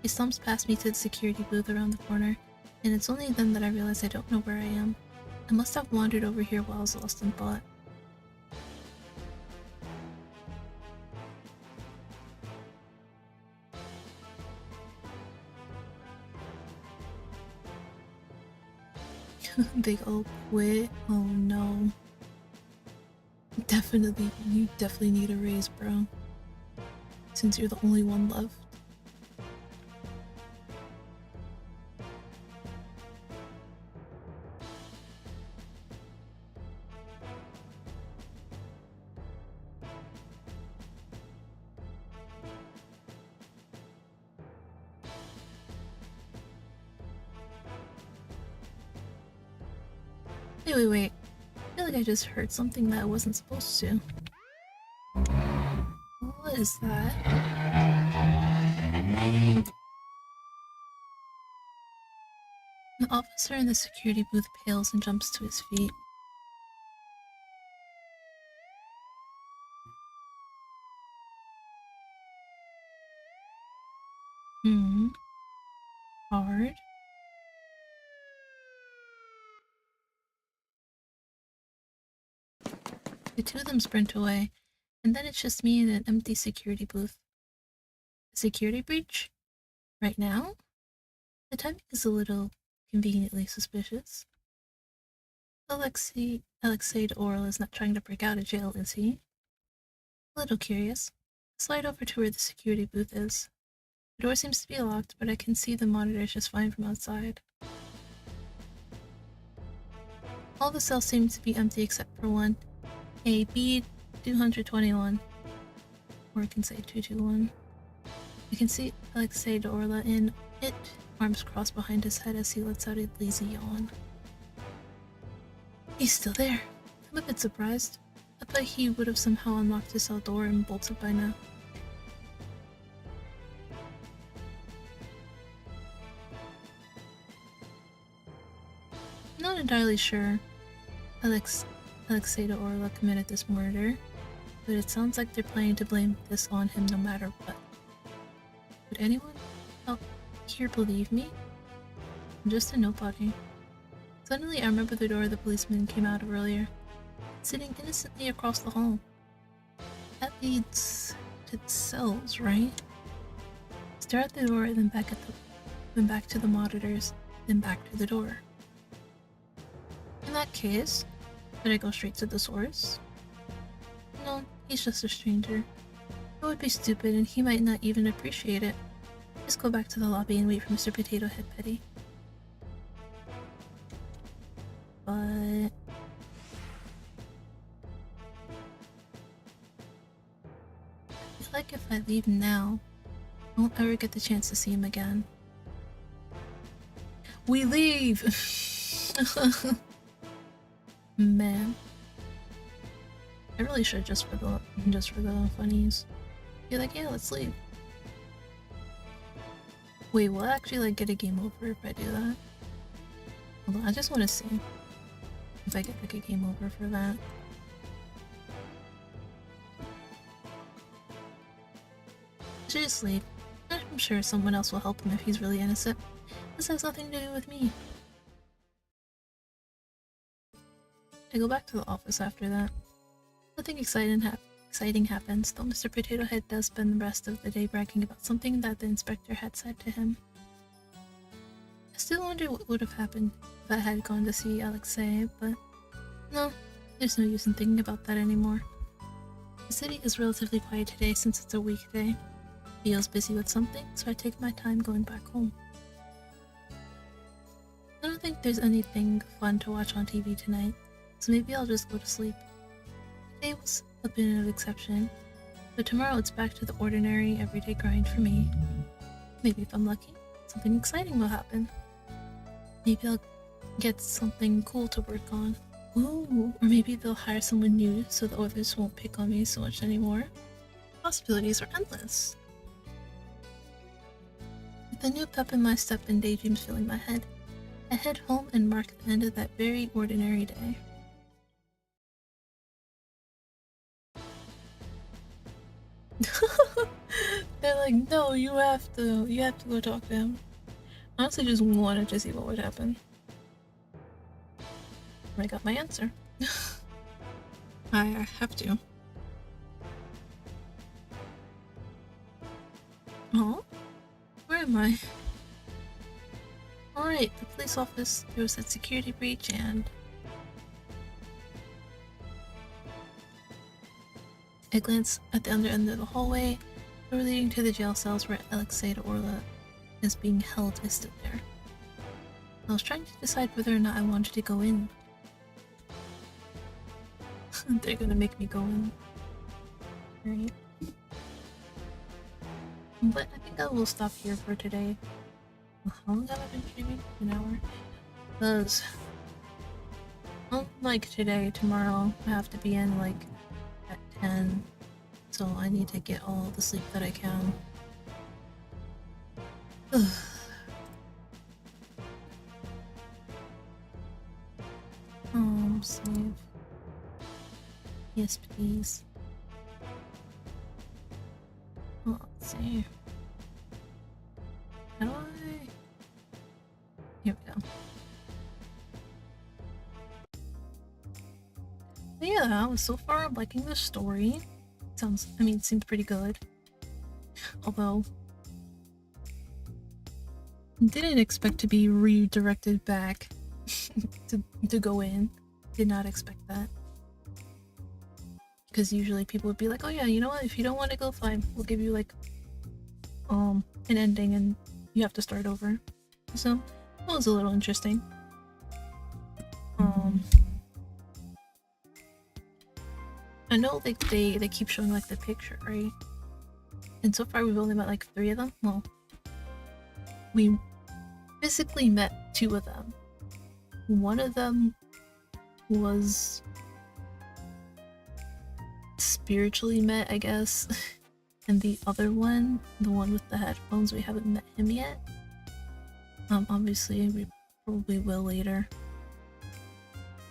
He slumps past me to the security booth around the corner, and it's only then that I realize I don't know where I am. I must have wandered over here while I was lost in thought. Big old quit? Oh no. You definitely need a raise, bro. since you're the only one left. Wait. I feel like I just heard something that I wasn't supposed to. What is that? The officer in the security booth pales and jumps to his feet. Hard. The two of them sprint away, and then it's just me in an empty security booth. A security breach? Right now? The timing is a little conveniently suspicious. Alexei Oral is not trying to break out of jail, is he? A little curious. I slide over to where the security booth is. The door seems to be locked, but I can see the monitors just fine from outside. All the cells seem to be empty except for one. A B-221. Or I can say 221. You can see Alexei Orla in it, arms crossed behind his head as he lets out a lazy yawn. He's still there. I'm a bit surprised. I thought he would have somehow unlocked his cell door and bolted by now. I'm not entirely sure Alexei Orla committed this murder, but it sounds like they're planning to blame this on him no matter what. Would anyone out here believe me? I'm just a nobody. Suddenly I remember the door the policeman came out of earlier, sitting innocently across the hall. That leads to cells, right? Stare at the door, then back to the monitors, then back to the door. In that case, should I go straight to the source? No, he's just a stranger. It would be stupid and he might not even appreciate it. Just go back to the lobby and wait for Mr. Potato Head Petty. But... I feel like if I leave now, I won't ever get the chance to see him again. We leave! Man. I really should just for the funnies. Be like, yeah, let's leave. Wait, will I actually like get a game over if I do that? Hold on, I just want to see if I get like a game over for that. I should just leave. I'm sure someone else will help him if he's really innocent. This has nothing to do with me. I go back to the office after that. Nothing exciting happens, though Mr. Potato Head does spend the rest of the day bragging about something that the inspector had said to him. I still wonder what would have happened if I had gone to see Alexei, but no, there's no use in thinking about that anymore. The city is relatively quiet today since it's a weekday. Theo's busy with something, so I take my time going back home. I don't think there's anything fun to watch on TV tonight, so maybe I'll just go to sleep. Today was a bit of an exception, but tomorrow it's back to the ordinary, everyday grind for me. Maybe if I'm lucky, something exciting will happen. Maybe I'll get something cool to work on. Ooh, or maybe they'll hire someone new so the others won't pick on me so much anymore. Possibilities are endless. With a new pep in my step and daydreams filling my head, I head home and mark the end of that very ordinary day. They're like, no, you have to go talk to him. Honestly, just wanted to see what would happen. I got my answer. I have to. Oh? Where am I? Alright, the police office, there was that security breach and... I glance at the other end of the hallway, door leading to the jail cells where Alexei Orla is being held is still there. I was trying to decide whether or not I wanted to go in. They're gonna make me go in. Right. But I think I will stop here for today. How long have I been streaming? An hour? Because unlike today, tomorrow I have to be in like at 10. So I need to get all the sleep that I can. Save. Yes, please. Well, let's see. How do I... Here we go. But yeah, so far I'm liking the story. It seems pretty good. Although, didn't expect to be redirected back to go in. Did not expect that. Because usually people would be like, oh yeah, you know what, if you don't want to go, fine. We'll give you like, an ending and you have to start over. So, that was a little interesting. I know like they keep showing like the picture, right? And so far we've only met like 3 of them. Well, we physically met 2 of them. One of them was spiritually met, I guess. And the other one, the one with the headphones, we haven't met him yet. Obviously we probably will later.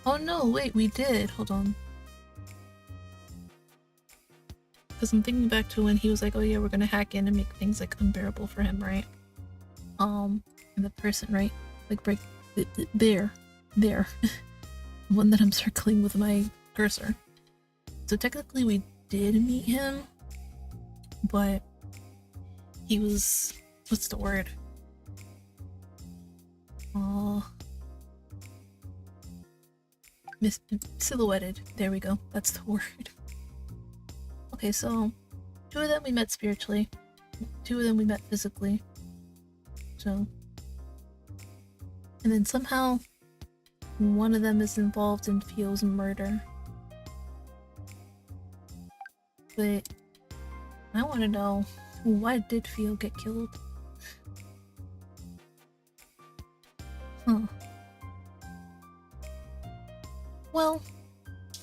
Oh no, wait, we did. Hold on. Because I'm thinking back to when he was like, oh yeah, we're gonna hack in and make things like unbearable for him, right? And the person, right? Like break there. The one that I'm circling with my cursor. So technically we did meet him, but he was, what's the word? Silhouetted. There we go. That's the word. Okay, so 2 of them we met spiritually, 2 of them we met physically. So, and then somehow one of them is involved in Fio's murder. But I want to know, why did Fio get killed? Huh. Well,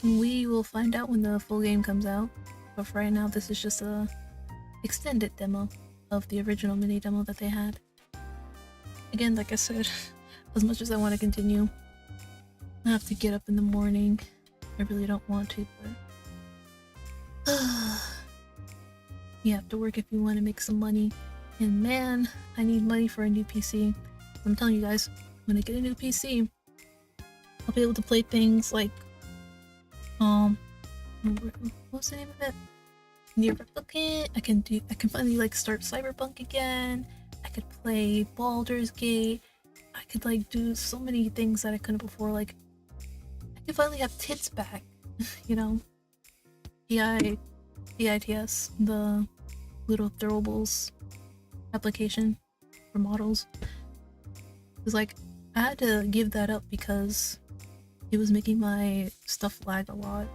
we will find out when the full game comes out. But for right now, this is just a extended demo of the original mini demo that they had. Again, like I said, as much as I want to continue, I have to get up in the morning. I really don't want to, but you have to work if you want to make some money. And man, I need money for a new PC. I'm telling you guys, when I get a new PC, I'll be able to play things like what's the name of it? Near Replicant. I can finally like start Cyberpunk again. I could play Baldur's Gate. I could like do so many things that I couldn't before. Like I could finally have tits back. You know, PITS, the little throwables application for models. It was like I had to give that up because it was making my stuff lag a lot.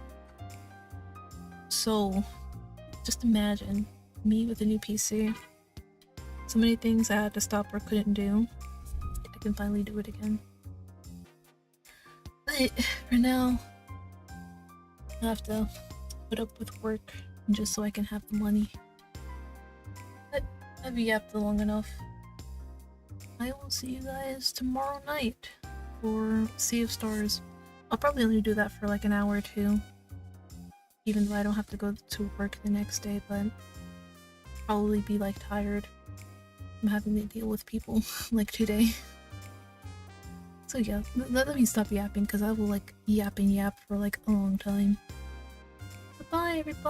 So, just imagine me with a new PC. So many things I had to stop or couldn't do. I can finally do it again. But for now, I have to put up with work just so I can have the money. But I've yapped long enough. I will see you guys tomorrow night for Sea of Stars. I'll probably only do that for like an hour or 2. Even though I don't have to go to work the next day, but probably be like tired from having to deal with people like today. So yeah, let me stop yapping because I will like yap and yap for like a long time. Bye everybody!